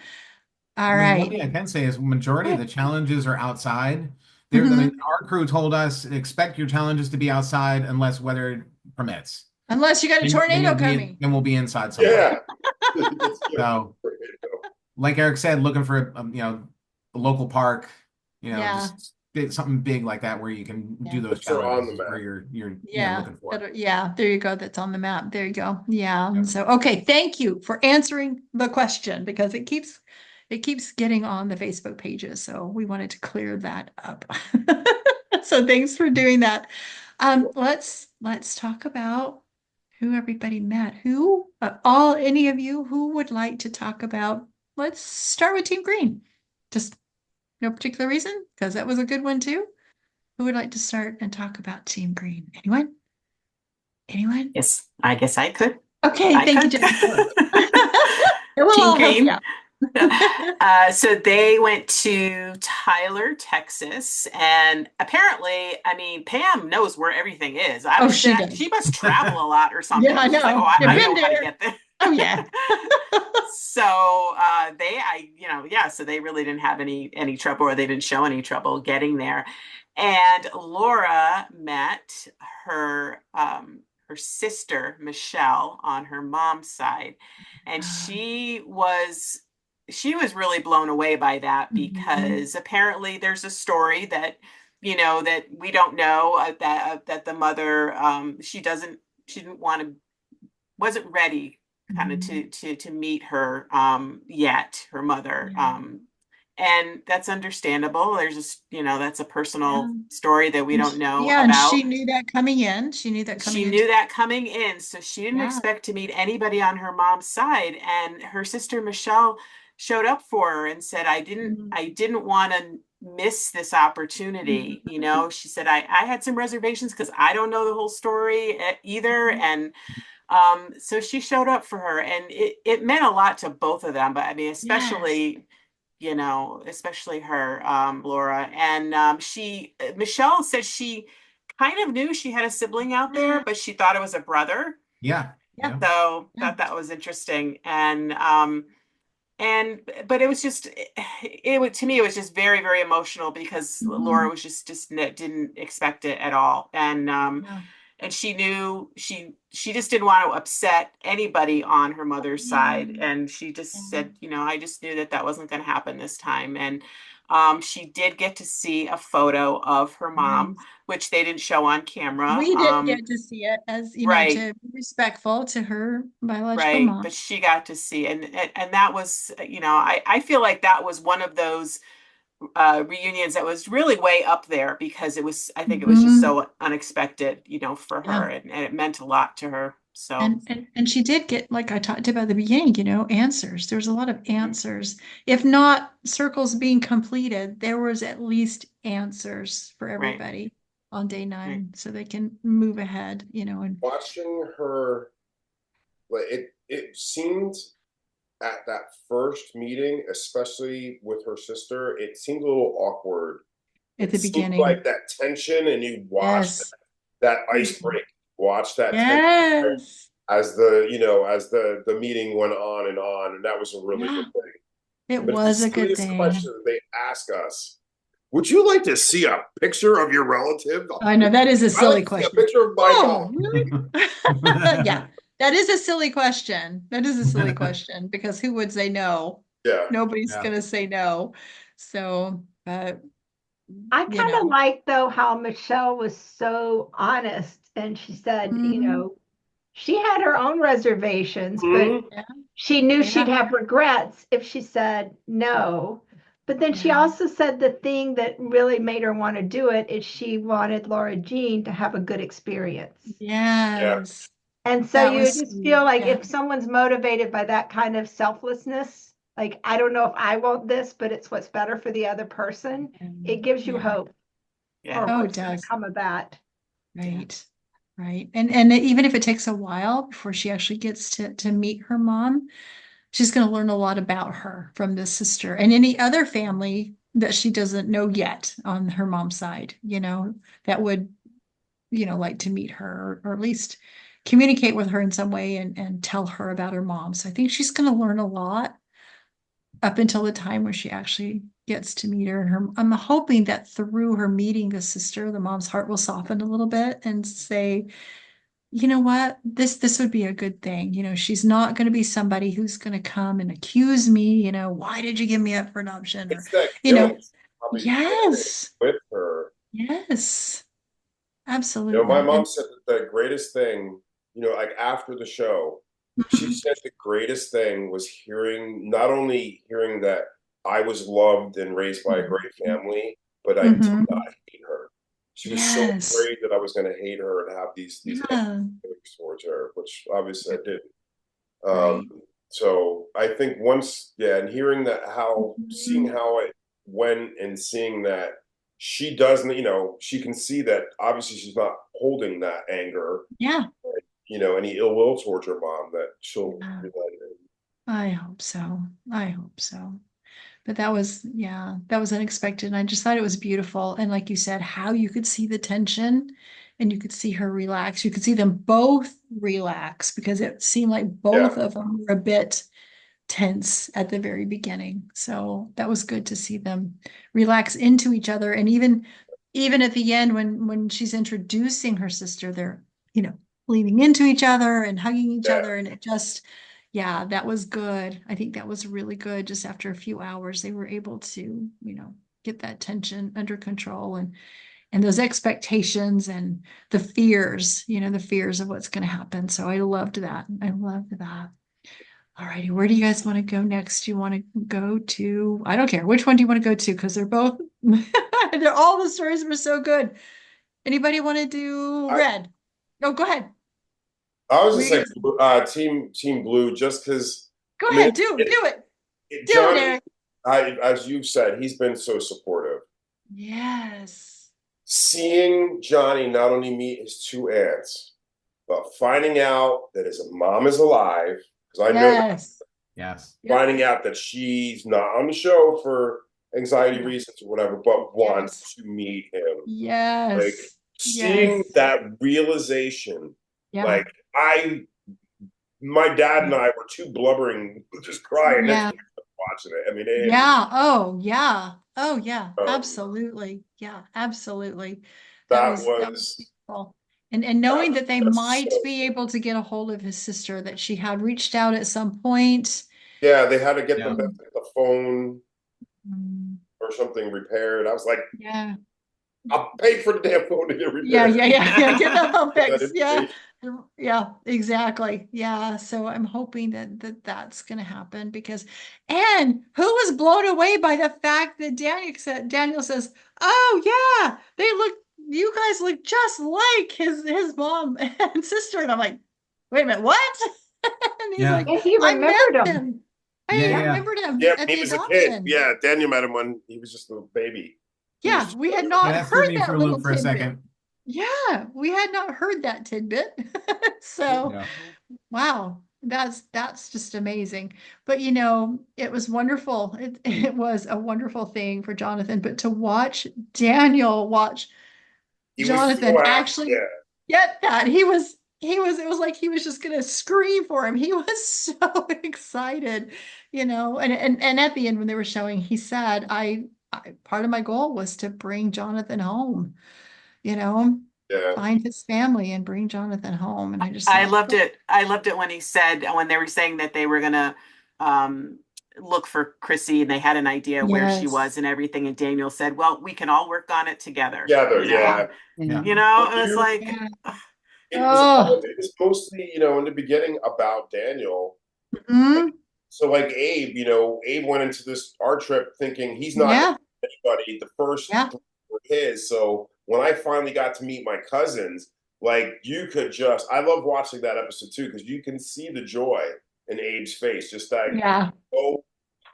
All right. One thing I can say is majority of the challenges are outside. I mean, our crew told us expect your challenges to be outside unless weather permits. Unless you got a tornado coming. Then we'll be inside somewhere. Yeah. So, like Eric said, looking for a local park, just something big like that where you can do those challenges where you're looking for. Yeah, there you go. That's on the map. There you go. Yeah. So okay, thank you for answering the question, because it keeps getting on the Facebook pages. So we wanted to clear that up. So thanks for doing that. Let's talk about who everybody met. Any of you who would like to talk about? Let's start with Team Green. Just no particular reason, because that was a good one too. Who would like to start and talk about Team Green? Anyone? Yes, I guess I could. Okay, thank you, Jenny. Team Green. So they went to Tyler, Texas, and apparently, I mean, Pam knows where everything is. She must travel a lot or something. Yeah, I know. She's like, I know how to get there. Oh yeah. So so they really didn't have any trouble, or they didn't show any trouble getting there. And Laura met her sister Michelle on her mom's side, and she was really blown away by that, because apparently there's a story that that we don't know, that the mother wasn't ready kind of to meet her yet, her mother. And that's understandable. There's just, that's a personal story that we don't know about. And she knew that coming in. She knew that coming in. So she didn't expect to meet anybody on her mom's side. And her sister Michelle showed up for her and said, I didn't want to miss this opportunity. She said, I had some reservations because I don't know the whole story either. And so she showed up for her, and it meant a lot to both of them. But I mean, especially her, Laura. And Michelle said she kind of knew she had a sibling out there, but she thought it was a brother. Yeah. So that was interesting. And but it was just, to me, it was just very, very emotional, because Laura was just didn't expect it at all. And and she knew she just didn't want to upset anybody on her mother's side. And she just said, I just knew that wasn't going to happen this time. And she did get to see a photo of her mom, which they didn't show on camera. We didn't get to see it, as to be respectful to her biological mom. But she got to see, and that was, I feel like that was one of those reunions that was really way up there, because I think it was just so unexpected, for her, and it meant a lot to her. So and she did get, like I talked about at the beginning, answers. There's a lot of answers. If not circles being completed, there was at least answers for everybody on day 9, so they can move ahead, and watching her, it seemed at that first meeting, especially with her sister, it seemed a little awkward at the beginning, like that tension, and you watched that ice break watch that Yes. as the meeting went on, and that was a really good thing. It was a good thing. Question they ask us: would you like to see a picture of your relative? I know that is a silly question. A picture of my mom. Really? Yeah, that is a silly question. That is a silly question because who would say no? Yeah, nobody's gonna say no. So, but I kind of like though how Michelle was so honest, and she said, she had her own reservations, but she knew she'd have regrets if she said no. But then she also said the thing that really made her want to do it is she wanted Laura Jean to have a good experience. Yes. And so you just feel like if someone's motivated by that kind of selflessness, like, I don't know if I want this, but it's what's better for the other person, it gives you hope. Yeah. For what's going to come of that. Right. Right. And even if it takes a while before she actually gets to meet her mom, she's going to learn a lot about her from this sister and any other family that she doesn't know yet on her mom's side, that would, like to meet her or at least communicate with her in some way and tell her about her mom. So I think she's going to learn a lot up until the time where she actually gets to meet her. And I'm hoping that through her meeting the sister, the mom's heart will soften a little bit and say, you know what, this would be a good thing. She's not going to be somebody who's going to come and accuse me, why did you give me up for adoption? It's that yes, with her. Yes, absolutely. My mom said that the greatest thing, like after the show, she said the greatest thing was not only hearing that I was loved and raised by a great family, but I did not hate her. She was so afraid that I was going to hate her and have these feelings towards her, which obviously I didn't. So I think once, and hearing that, seeing how it went and seeing that she doesn't, she can see that obviously she's not holding that anger. Yeah. Any ill will towards her mom, that she'll relate it. I hope so. But that was unexpected. And I just thought it was beautiful. And like you said, how you could see the tension and you could see her relax. You could see them both relax because it seemed like both of them were a bit tense at the very beginning. So that was good to see them relax into each other. And even at the end, when she's introducing her sister, they're, leaning into each other and hugging each other. And it just, that was good. I think that was really good. Just after a few hours, they were able to, get that tension under control and those expectations and the fears, the fears of what's going to happen. So I loved that. All righty. Where do you guys want to go next? Do you want to go to, I don't care. Which one do you want to go to? Because they're both, all the stories were so good. Anybody want to do red? Oh, go ahead. I was just like team blue, just because. Go ahead, do it. Johnny, Eric. As you've said, he's been so supportive. Yes. Seeing Johnny not only meet his two aunts, but finding out that his mom is alive, because I know that. Yes. Finding out that she's not on the show for anxiety reasons or whatever, but wants to meet him. Yes. Like seeing that realization, like my dad and I were too blubbering, just crying next to watching it. I mean, absolutely. Yeah, absolutely. That was beautiful. And knowing that they might be able to get a hold of his sister, that she had reached out at some point. Yeah, they had to get the phone or something repaired. I was like, I'll pay for the damn phone to get repaired. Yeah. Get the phone fixed. Yeah, exactly. Yeah. So I'm hoping that's going to happen and who was blown away by the fact that Daniel says, oh yeah, you guys look just like his mom and sister. And I'm like, wait a minute, what? And he's like, he remembered him. I remembered him. Yeah, at he the was adoption. a kid. Yeah, Daniel met him when he was just a baby. Yeah, we had not heard that little for a second. Yeah, we had not heard that tidbit. So, wow, that's just amazing. But it was wonderful. It was a wonderful thing for Jonathan. But to watch Daniel Jonathan actually get that. It was like he was just gonna scream for him. He was so excited, and at the end when they were showing, he said, I part of my goal was to bring Jonathan home, find his family and bring Jonathan home. And I just I thought, loved it. I loved it when he said, when they were saying that they were gonna look for Chrissy and they had an idea where she was and everything. And Daniel said, well, we can all work on it together. Together, Yeah. It was like, it was mostly, in the beginning about Daniel. So like Abe, Abe went into our trip thinking he's not anybody. The first were his. So when I finally got to meet my cousins, like I love watching that episode too, because you can see the joy in Abe's face, just that so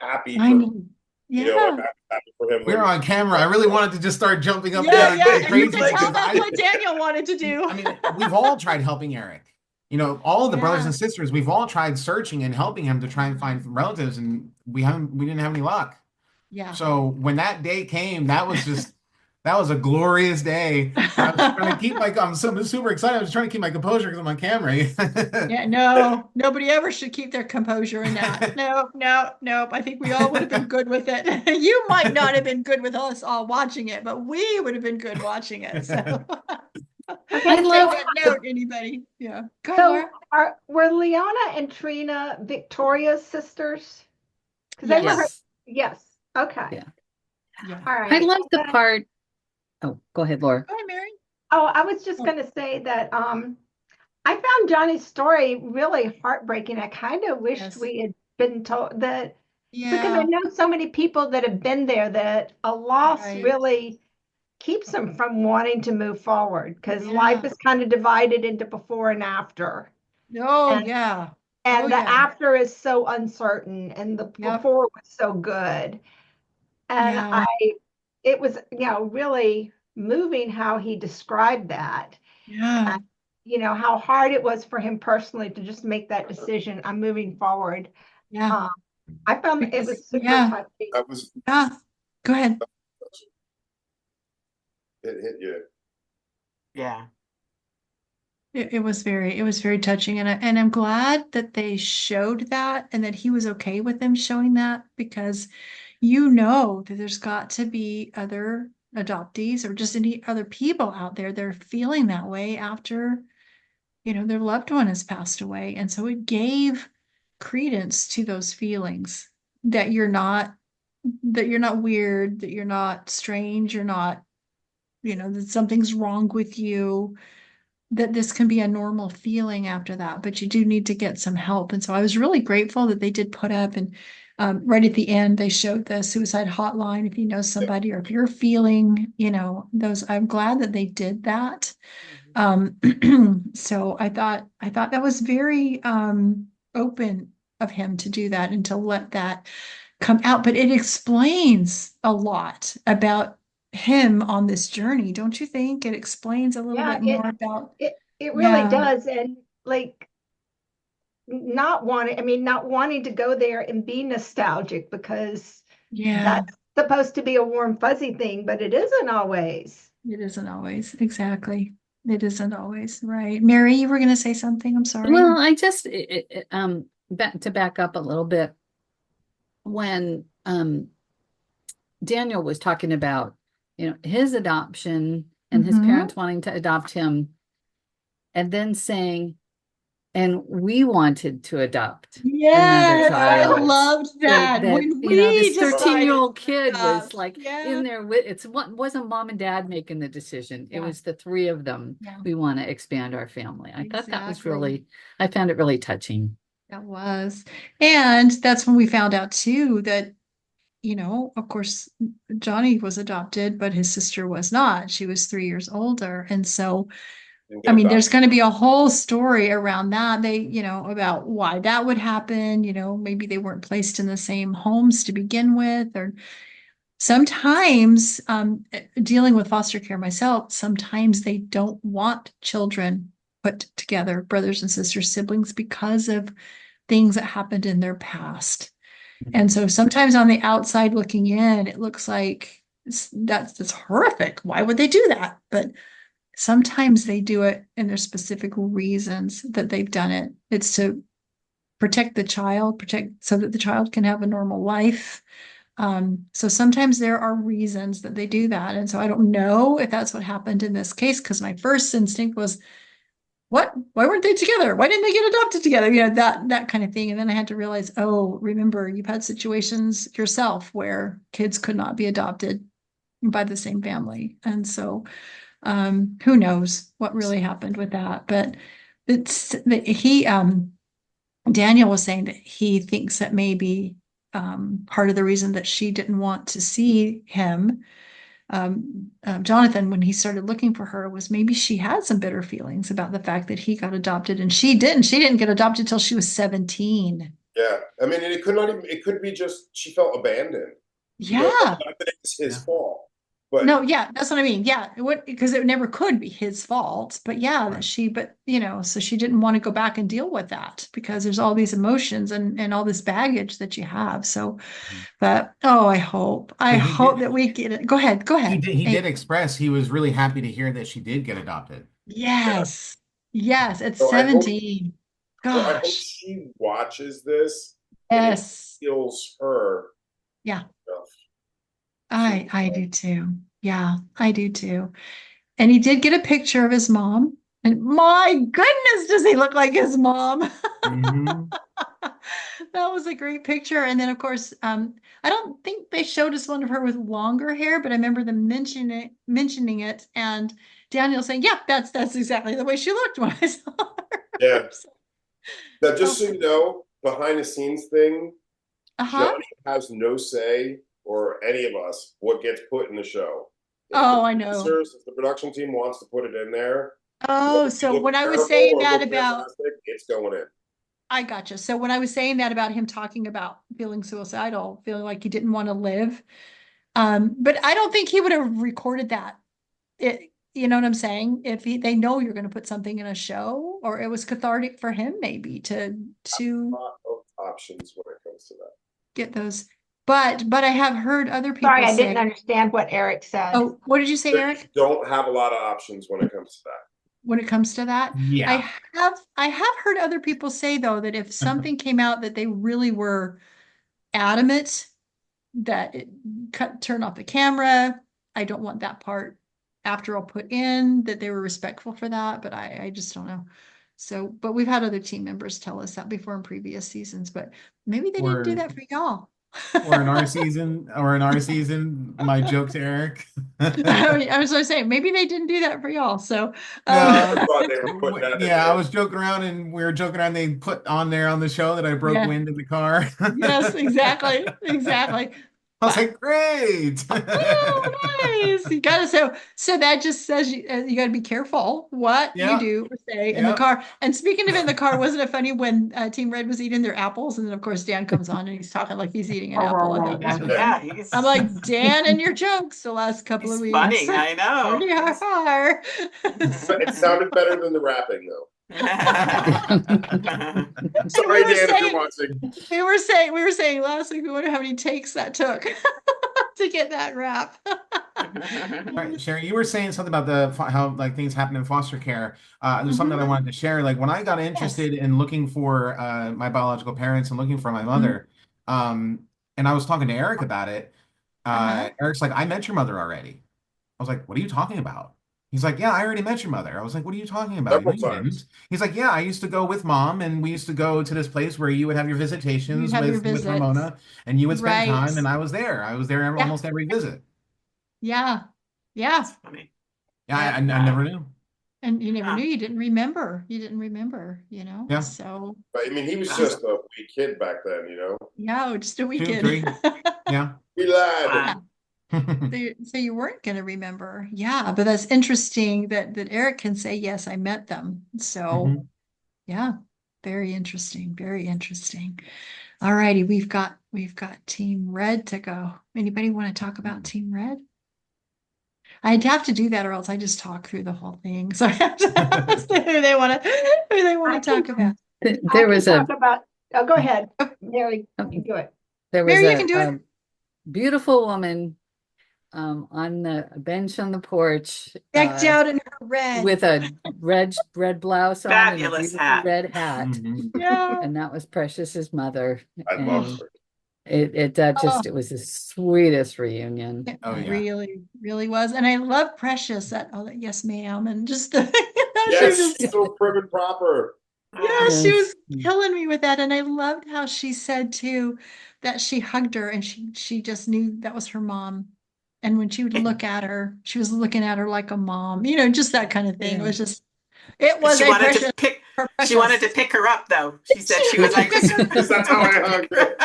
happy for him. Happy for him. We're on camera. I really wanted to just start jumping up and down. you can tell that's what Daniel wanted to do. I mean, we've all tried helping Eric. All of the brothers and sisters, we've all tried searching and helping him to try and find relatives, and we didn't have any luck. Yeah. So when that day came, that was a glorious day. I was trying to keep I'm super excited. I was trying to keep my composure because I'm on camera. No, nobody ever should keep their composure in that. No. I think we all would have been good with it. You might not have been good with us all watching it, but we would have been good watching it. So I love that note, anybody. Yeah. Go ahead, Laura. Were Leona and Trina Victoria's sisters? Yes. Yes. Okay. Yeah. All right. I love the part. Oh, go ahead, Laura. Go ahead, Mary. Oh, I was just going to say that I found Johnny's story really heartbreaking. I kind of wished we had been told that, because I know so many people that have been there, that a loss really keeps them from wanting to move forward, because life is kind of divided into before and after. And the after is so uncertain, and the before was so good. And it was, really moving how he described that. Yeah. And, how hard it was for him personally to just make that decision. I'm moving forward. Yeah. I found it was super touching. That was. Go ahead. It hit you. Yeah. It was very touching, and I'm glad that they showed that and that he was okay with them showing that, because that there's got to be other adoptees or just any other people out there that are feeling that way after their loved one has passed away. And so it gave credence to those feelings that you're not weird, that you're not strange, you're not that something's wrong with you, that this can be a normal feeling after that, but you do need to get some help. And so I was really grateful that they did put up, and right at the end, they showed the suicide hotline if you know somebody or if you're feeling, those. I'm glad that they did that. So I thought that was very open of him to do that and to let that come out. But it explains a lot about him on this journey, don't you think? It explains a little bit more about it really does. And like not wanting to go there and be nostalgic, because that's supposed to be a warm fuzzy thing, but it isn't always. Exactly. It isn't always, right? Mary, you were going to say something. I'm sorry. Well, I just to back up a little bit, when Daniel was talking about his adoption and his parents wanting to adopt him, and then saying, and we wanted to adopt another child. I loved that. When this 13-year-old kid was like in there with wasn't mom and dad making the decision. It was the three of them. We want to expand our family. I thought that was I found it really touching. That was. And that's when we found out too that of course, Johnny was adopted, but his sister was not. She was 3 years older. And so, there's going to be a whole story around that. They, about why that would happen. Maybe they weren't placed in the same homes to begin with, or sometimes dealing with foster care myself, sometimes they don't want children put together, brothers and sisters, siblings, because of things that happened in their past. And so sometimes on the outside looking in, it looks like that's horrific. Why would they do that? But sometimes they do it and there's specific reasons that they've done it. It's to protect the child, so that the child can have a normal life. So sometimes there are reasons that they do that. And so I don't know if that's what happened in this case, because my first instinct was, why weren't they together? Why didn't they get adopted together? That kind of thing. And then I had to realize, oh, remember, you've had situations yourself where kids could not be adopted by the same family. And so who knows what really happened with that. But Daniel was saying that he thinks that maybe part of the reason that she didn't want to see him, Jonathan, when he started looking for her, was maybe she had some bitter feelings about the fact that he got adopted and she didn't. She didn't get adopted till she was 17. Yeah, I mean, and it could be just she felt abandoned. Yeah, not that it's his fault. But no, yeah, that's what I mean. Yeah, because it never could be his fault. But yeah, Right. so she didn't want to go back and deal with that because there's all these emotions and all this baggage that you have. So, but I hope that we get it. Go ahead. He did express he was really happy to hear that she did get adopted. Yes. Yes, at So 17. I hope Gosh. she watches this and it Yes. heals her. Yeah. Stuff. I do too. Yeah, I do too. And he did get a picture of his mom. And my goodness, does he look like his mom? Mhm. That was a great picture. And then, of course, I don't think they showed us one of her with longer hair, but I remember them mentioning it, and Daniel saying, "Yeah, that's exactly the way she looked when I saw her." Yeah. So, Now, just so you know, behind the scenes thing, Johnny has no say, or any of us, what gets put in the show. If I know. If the production team wants to put it in there. Oh, so when I was saying that about, it's going in. I gotcha. So when I was saying that about him talking about feeling suicidal, feeling like he didn't want to live, but I don't think he would have recorded that. You know what I'm saying? If they know you're going to put something in a show, or it was cathartic for him, maybe to options when it comes to that. Get those. But I have heard other people Sorry, I say, didn't understand what Eric said. oh, what did you say, Eric? Don't have a lot of options when it comes to that. When it comes to that, Yeah. I have heard other people say though that if something came out that they really were adamant that turn off the camera, I don't want that part after I'll put in, that they were respectful for that, but I just don't know. So, but we've had other team members tell us that before in previous seasons, but maybe they didn't do that for y'all. Or in our season, my joke to Eric. I was going to say, maybe they didn't do that for y'all. So, No, they were putting that in I was joking around, and we were joking around. They put on there on the show that I broke wind in the car. Yes, exactly. I was like, great. Oh, nice. You gotta, so that just says you got to be careful what you do or say in the car. And speaking of in the car, wasn't it funny when Team Red was eating their apples, and then of course Dan comes on and he's talking like he's eating an apple. I'm like, Dan and your jokes the last couple of weeks. Funny, I know. It sounded better than the rapping though. Sorry, Dan, if you're watching. We were saying last week, we wonder how many takes that took to get that rap. Right, Cheri, you were saying something about how like things happen in foster care. There's something that I wanted to share. Like when I got interested in looking for my biological parents and looking for my mother, and I was talking to Eric about it. Eric's like, I met your mother already. I was like, what are you talking about? He's like, yeah, I already met your mother. I was like, what are you talking about? He's like, yeah, I used to go with mom, and we used to go to this place where you would have your visitations with Ramona, and you would spend time, and I was there. Almost every visit. Yeah. That's funny. Yeah, I never knew. And you never knew. You didn't remember. You know? Yeah. So. But I mean, he was just a wee kid back then, you know? No, just a wee kid. Yeah. We lied. So you weren't going to remember. Yeah, but that's interesting that Eric can say, yes, I met them. So yeah, very interesting. Very interesting. All righty. We've got Team Red to go. Anybody want to talk about Team Red? I'd have to do that, or else I just talk through the whole thing. So I have to ask who they want to talk about. There was go ahead, Mary. You can do it. There was Mary, you can do it. Beautiful woman on the bench on the porch, decked out in her red, with a red blouse on and a Fabulous beautiful hat. red hat. yeah, And that was Precious's mother. I love And her. it was the sweetest reunion. it Oh, yeah. really, really was. And I love Precious that, oh, yes, ma'am. And just the, she Yes, was just, so prim and proper. yeah, she was Yes. killing me with that. And I loved how she said too that she hugged her and she just knew that was her mom. And when she would look at her, she was looking at her like a mom, just that kind of thing. It was just, it was She a wanted Precious. to pick. Precious. She wanted to pick her up, though. She said she was like, Because that's how I hugged her.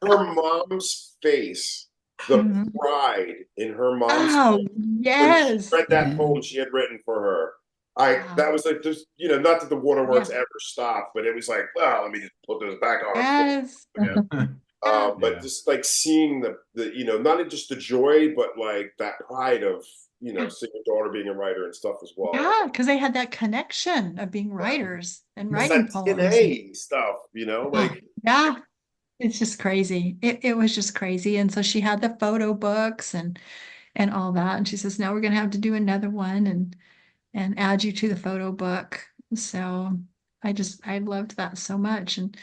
Her mom's face, the Mhm. pride in her mom's Oh, face when she yes. read that Yeah. poem she had written for her. Wow. That was like this, not that the waterworks ever stopped, but it was like, well, let me just put this back on. Yes. But just like seeing the not just the joy, but like that pride of seeing your daughter being a writer and stuff as well. Yeah, because they had that connection of being writers and It's writing that poems. DNA stuff, like Yeah, it's just crazy. It was just crazy. And so she had the photo books and all that. And she says, now we're gonna have to do another one and add you to the photo book. So I loved that so much. And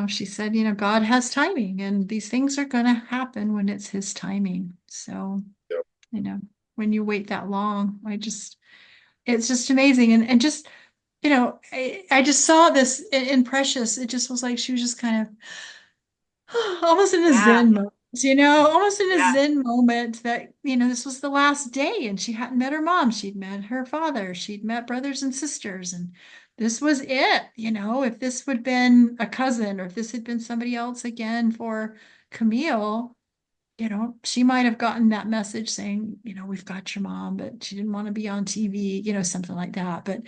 she said, God has timing and these things are gonna happen when it's his timing. So, Yep. When you wait that long, it's just amazing. And just, I just saw this in Precious. It just was like she was just kind of almost in a Zen moment, almost in a Zen moment that, this was the last day and she hadn't met her mom. She'd met her father. She'd met brothers and sisters. And this was it. If this would have been a cousin or if this had been somebody else again for Camille, she might have gotten that message saying, we've got your mom, but she didn't want to be on TV, something like that. But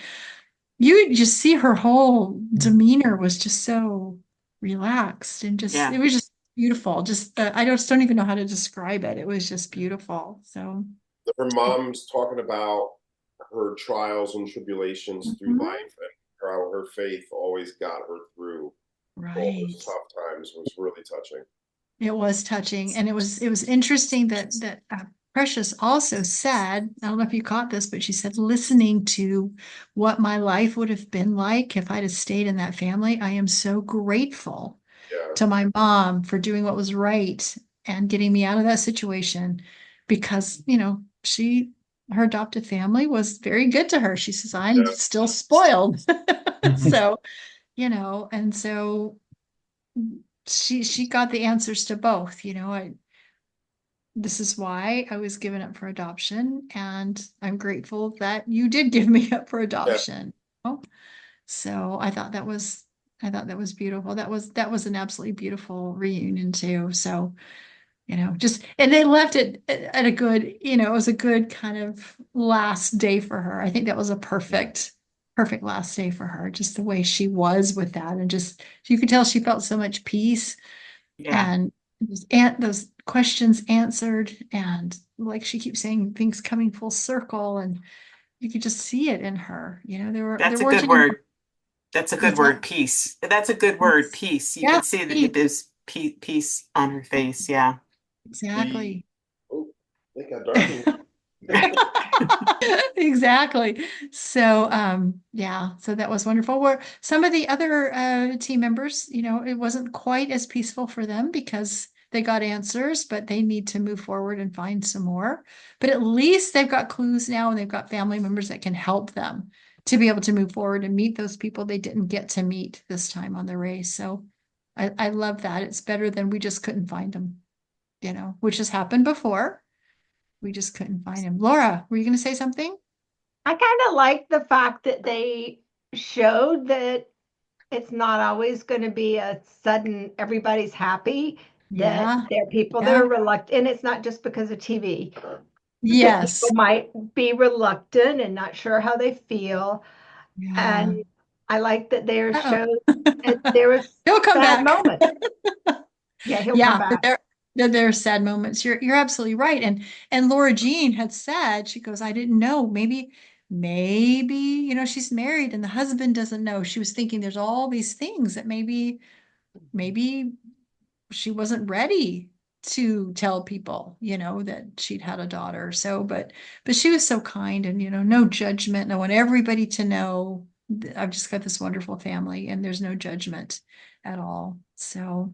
you just see her whole demeanor was just so relaxed and just, it was just beautiful. Just, I just don't even know how to describe it. It was just beautiful. So her mom's talking about her trials and tribulations through life and how her faith always got her through all those tough times was really touching. It was touching, and it was interesting that Precious also said, I don't know if you caught this, but she said, listening to what my life would have been like if I'd have stayed in that family, I am so grateful to my mom for doing what was right and getting me out of that situation because, her adopted family was very good to her. She says, I'm still spoiled. So, and so she got the answers to both. This is why I was given up for adoption, and I'm grateful that you did give me up for adoption. So I thought that was beautiful. That was an absolutely beautiful reunion too. So just and they left it at a good, it was a good kind of last day for her. I think that was a perfect last day for her, just the way she was with that. And just you could tell she felt so much peace and those questions answered. And like she keeps saying, things coming full circle. And you could just see it in her. That's a good word. That's a good word, peace. That's a good word, peace. You can see that there's peace on her face. Yeah. Exactly. Oh, they got dark. Exactly. So so that was wonderful. Where some of the other team members, it wasn't quite as peaceful for them because they got answers, but they need to move forward and find some more. But at least they've got clues now and they've got family members that can help them to be able to move forward and meet those people they didn't get to meet this time on the race. So I love that. It's better than we just couldn't find them, which has happened before. We just couldn't find him. Laura, were you going to say something? I kind of like the fact that they showed that it's not always going to be a sudden everybody's happy, that there are people that are reluctant, and it's not just because of TV. Yes. People might be reluctant and not sure how they feel. And I like that there showed there was he'll come back. Moment. He'll come back. There are sad moments. You're absolutely right. And Laura Jean had said, she goes, I didn't know. Maybe, she's married and the husband doesn't know. She was thinking there's all these things that maybe she wasn't ready to tell people, that she'd had a daughter. So, but she was so kind, and, no judgment. I want everybody to know I've just got this wonderful family, and there's no judgment at all. So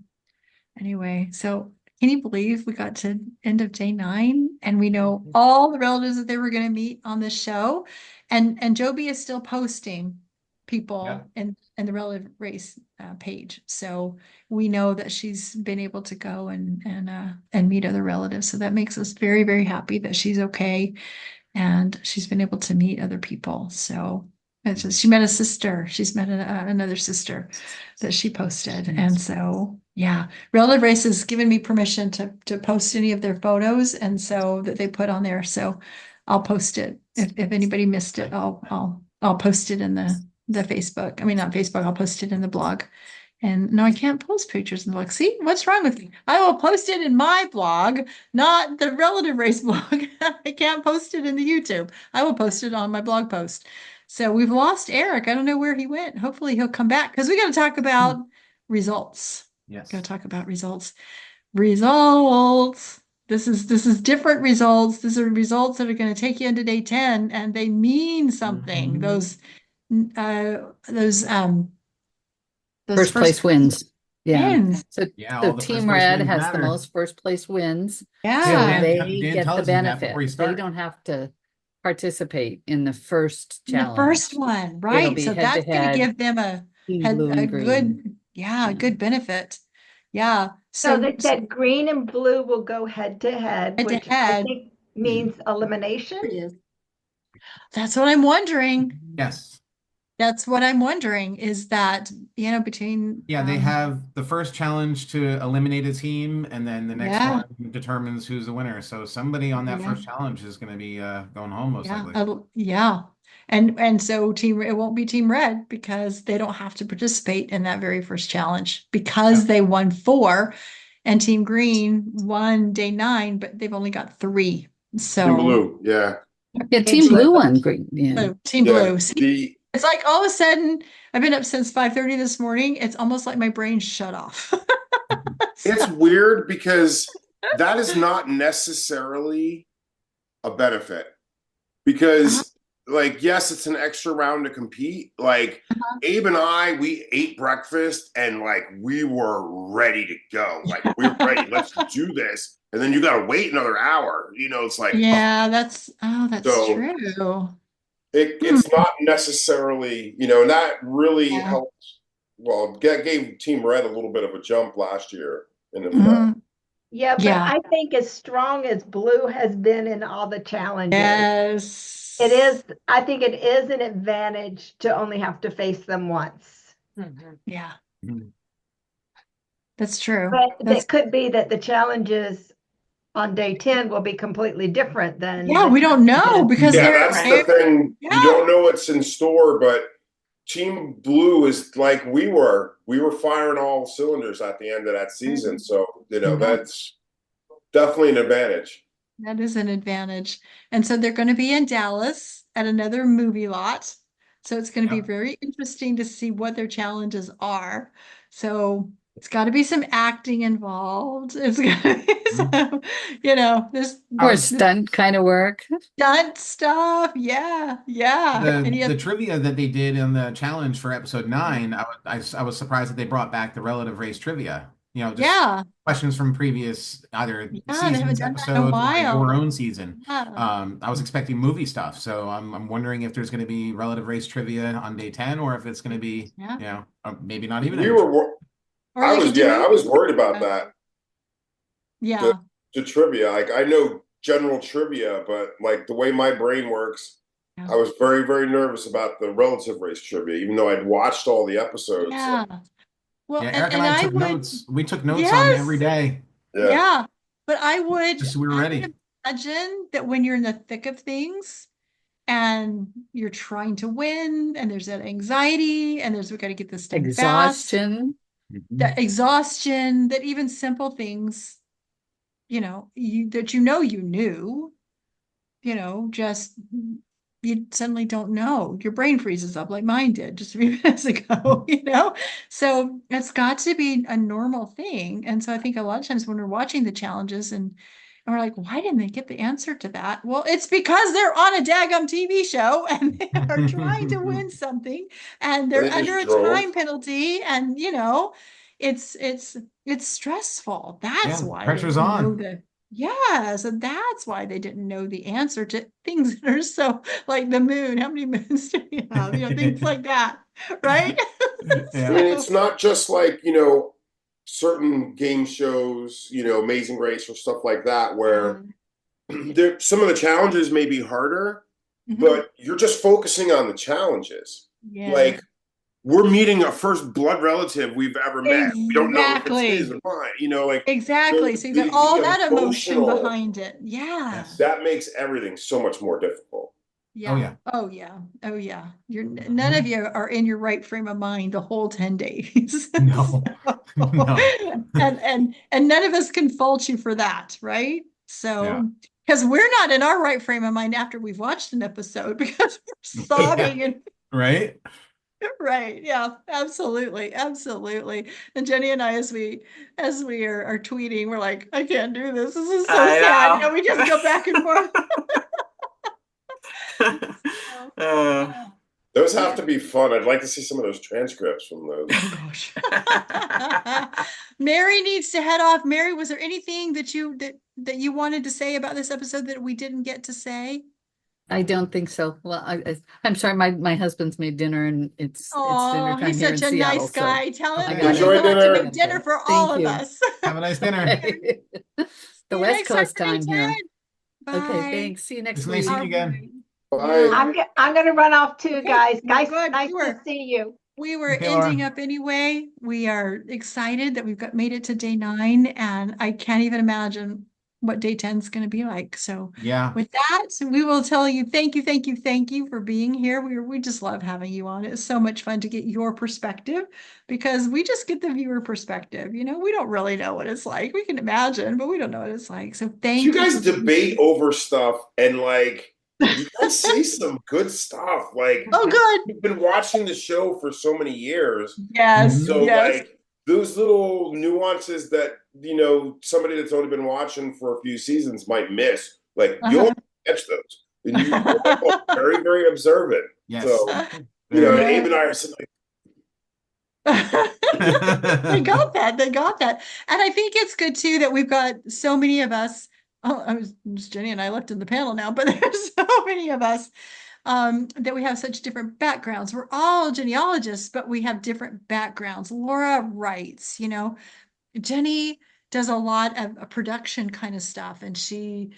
anyway, so can you believe we got to end of day 9 and we know all the relatives that they were going to meet on the show, and Joby is still posting people in the relative race page, so we know that she's been able to go and meet other relatives. So that makes us very, very happy that she's okay and she's been able to meet other people. So it's just, she met a sister. She's met another sister that she posted, and so relative race has given me permission to post any of their photos, and so that they put on there. So I'll post it if anybody missed it. I'll post it in the Facebook. I mean, not Facebook. I'll post it in the blog. And no, I can't post pictures in the blog. See, what's wrong with me? I will post it in my blog, not the relative race blog. I can't post it in the YouTube. I will post it on my blog post. So we've lost Eric. I don't know where he went. Hopefully he'll come back, because we got to talk about results. Yes. Got to talk about results. Results. This is different results. These are results that are going to take you into day 10, and they mean something. Those first place wins. Yeah. Wins. So Team Red has the most first place wins. Yeah. So Dan they get tells the you that benefit. before you They start. don't have to participate in the first challenge. The first one, right? be So that's going to head-to-head, give them a blue and green. good benefit. Yeah. So that green and blue will go head to head, which I think means elimination. That's what I'm wondering. Yes. That's what I'm wondering, is that, between. Yeah, they have the first challenge to eliminate a team, and then the next one determines who's the winner. So somebody on that first challenge is going to be going home most likely. And so it won't be Team Red, because they don't have to participate in that very first challenge, because they won 4, and Team Green won day 9, but they've only got 3. So Team Blue, yeah. Yeah, Team Blue won green. Yeah. Team Blue. It's like all of a sudden, I've been up since 5:30 this morning. It's almost like my brain shut off. It's weird, because that is not necessarily a benefit, because yes, it's an extra round to compete. Abe and I, we ate breakfast and we were ready to go. We're ready. Let's do this. And then you got to wait another hour. It's like, that's true. It's not necessarily, and that really helped. Well, gave Team Red a little bit of a jump last year in the finale. Yeah, but I think as strong as Blue has been in all the challenges, it is. I think it is an advantage to only have to face them once. Yeah, that's true. But it could be that the challenges on day 10 will be completely different than. We don't know, because that's the thing. You don't know what's in store, but Team Blue is like we were firing all cylinders at the end of that season. So, that's definitely an advantage. That is an advantage. And so they're going to be in Dallas at another movie lot. So it's going to be very interesting to see what their challenges are. So it's got to be some acting involved. It's got to be some, this or stunt kind of work. Stunt stuff. Yeah. The trivia that they did in the challenge for episode 9, I was surprised that they brought back the relative race trivia. Questions from previous either seasons, episodes, or your own season. I was expecting movie stuff, so I'm wondering if there's going to be relative race trivia on day 10, or if it's going to be, maybe not even. I was worried about that. Yeah. The trivia, I know general trivia, but the way my brain works, I was very, very nervous about the relative race trivia, even though I'd watched all the episodes. Yeah. Well, Eric and I took notes. We took notes on every day. Yeah. But I would just so we were ready. Imagine that when you're in the thick of things and you're trying to win, and there's that anxiety, and we got to get this done exhaustion. That exhaustion, that even simple things, you knew, just you suddenly don't know. Your brain freezes up like mine did just a few minutes ago, you know? So it's got to be a normal thing. And so I think a lot of times when we're watching the challenges and we're like, why didn't they get the answer to that? Well, it's because they're on a daggum TV show and they are trying to win something and they're under a time penalty. And, you know, it's stressful. That's why pressure's on. So that's why they didn't know the answer to things that are so like the moon. How many moons do we have? You know, things like that, right? I mean, it's not just like, you know, certain game shows, you know, Amazing Race or stuff like that, where some of the challenges may be harder, but you're just focusing on the challenges. Like, we're meeting a first blood relative we've ever met. We don't know if it's his or mine, you know, like. Exactly. So you've got all that emotion behind it. Yeah. That makes everything so much more difficult. Yeah. Oh yeah. You're none of you are in your right frame of mind the whole 10 days. No. And none of us can fault you for that, right? So because we're not in our right frame of mind after we've watched an episode because we're sobbing and right. Right. Yeah, absolutely. And Jenny and I, as we are tweeting, we're like, I can't do this. This is so sad. And we just go back and forth. Those have to be fun. I'd like to see some of those transcripts from those. Oh gosh. Mary needs to head off. Mary, was there anything that you wanted to say about this episode that we didn't get to say? I don't think so. Well, I'm sorry. My husband's made dinner and it's dinner time he's here in such a Seattle, nice guy. Tell him enjoy dinner. To make dinner for all of us. Have a nice dinner. The West Coast time here. Bye. Okay, thanks. See you next week. Nice seeing you again. Bye. I'm gonna run off too, guys. Nice good. to see you. We were ending up anyway. We are excited that we've made it to day 9, and I can't even imagine what day 10 is going to be like. So with that, we will tell you thank you for being here. We just love having you on. It's so much fun to get your perspective because we just get the viewer perspective. You know, we don't really know what it's like. We can imagine, but we don't know what it's like. So thank you. You guys debate over stuff and like you guys say some good stuff. Like, good. You've been watching the show for so many years. Yes. So like those little nuances that, you know, somebody that's only been watching for a few seasons might miss. Like you'll catch those. And you're very, very observant. Yes. So you know, Abe and I are sitting like they got that. And I think it's good too that we've got so many of us. Jenny and I left in the panel now, but there's so many of us that we have such different backgrounds. We're all genealogists, but we have different backgrounds. Laura writes, you know, Jenny does a lot of production kind of stuff, and she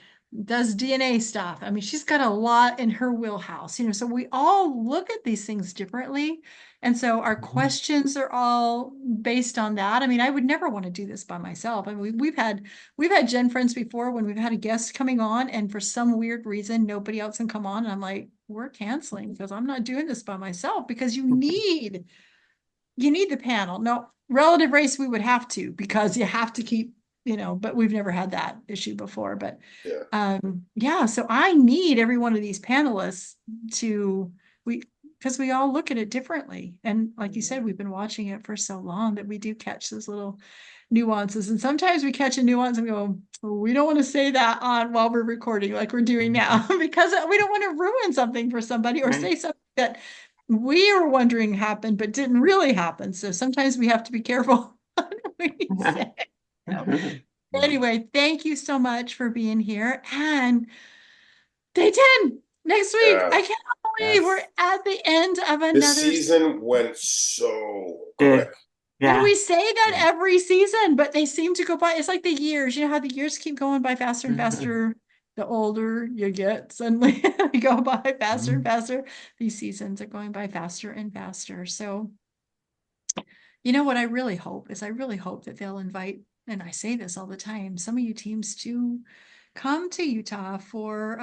does DNA stuff. I mean, she's got a lot in her wheelhouse, you know, so we all look at these things differently. And so our questions are all based on that. I mean, I would never want to do this by myself. I mean, we've had GenFriends before when we've had a guest coming on and for some weird reason, nobody else can come on. And I'm like, we're canceling because I'm not doing this by myself because you need the panel. No, relative race, we would have to, because you have to keep, you know, but we've never had that issue before. But so I need every one of these panelists because we all look at it differently. And like you said, we've been watching it for so long that we do catch those little nuances. And sometimes we catch a nuance and go, we don't want to say that on while we're recording like we're doing now, because we don't want to ruin something for somebody or say something that we were wondering happened but didn't really happen. So sometimes we have to be careful what we say. Anyway, thank you so much for being here. And day 10 next week. I can't believe we're at the end of another This season went so quick. And we say that every season, but they seem to go by. It's like the years. You know how the years keep going by faster and faster. The older you get, suddenly they go by faster and faster. These seasons are going by faster and faster. So, you know what I really hope is that they'll invite, and I say this all the time, some of you teams to come to Utah for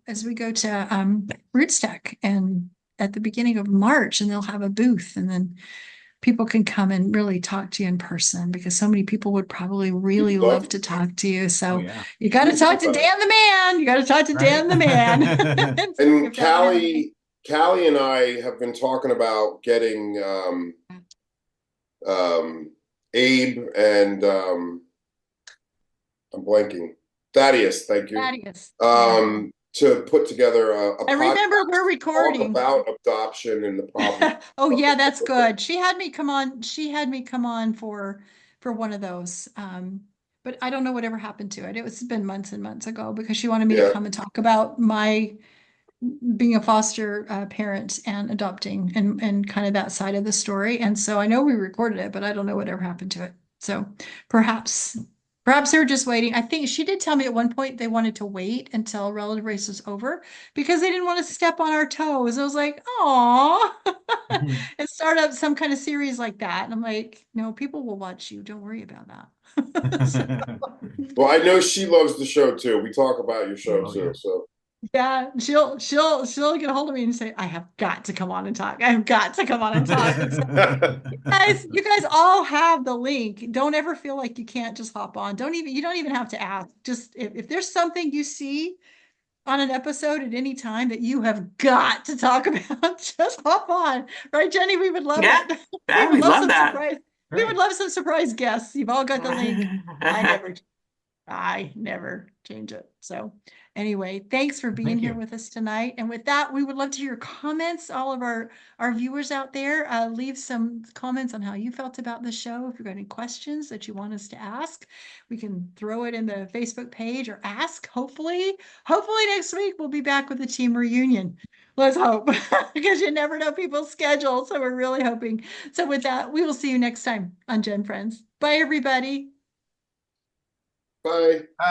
as we go to Rootstock and at the beginning of March, and they'll have a booth, and then people can come and really talk to you in person, because so many people would probably really love to talk to you. So you got to talk to Dan the man. You got to talk to Dan the man. And Callie and I have been talking about getting Abe and I'm blanking. Thaddeus, thank you. Thaddeus. To put together a I remember we're recording about adoption and the problem. Oh yeah, that's good. She had me come on for one of those. But I don't know whatever happened to it. It's been months and months ago, because she wanted me to come and talk about my being a foster parent and adopting and kind of that side of the story. And so I know we recorded it, but I don't know whatever happened to it. So perhaps they were just waiting. I think she did tell me at one point they wanted to wait until Relative Race was over because they didn't want to step on our toes. I was like, "Aw," and start up some kind of series like that. And I'm like, "No, people will watch you. Don't worry about that." Well, I know she loves the show too. We talk about your show too. So yeah, she'll get a hold of me and say, "I have got to come on and talk. I have got to come on and talk." You guys all have the link. Don't ever feel like you can't just hop on. You don't even have to ask. Just if there's something you see on an episode at any time that you have got to talk about, just hop on. Right, Jenny? We would love it. We love that. We would love some surprise guests. You've all got the link. I never change it. So anyway, thanks for being here with us tonight. And with that, we would love to hear your comments. All of our viewers out there, leave some comments on how you felt about the show. If you've got any questions that you want us to ask, we can throw it in the Facebook page or ask. Hopefully next week we'll be back with the team reunion. Let's hope, because you never know people's schedules. So we're really hoping. So with that, we will see you next time on Gen Friends. Bye, everybody. bye.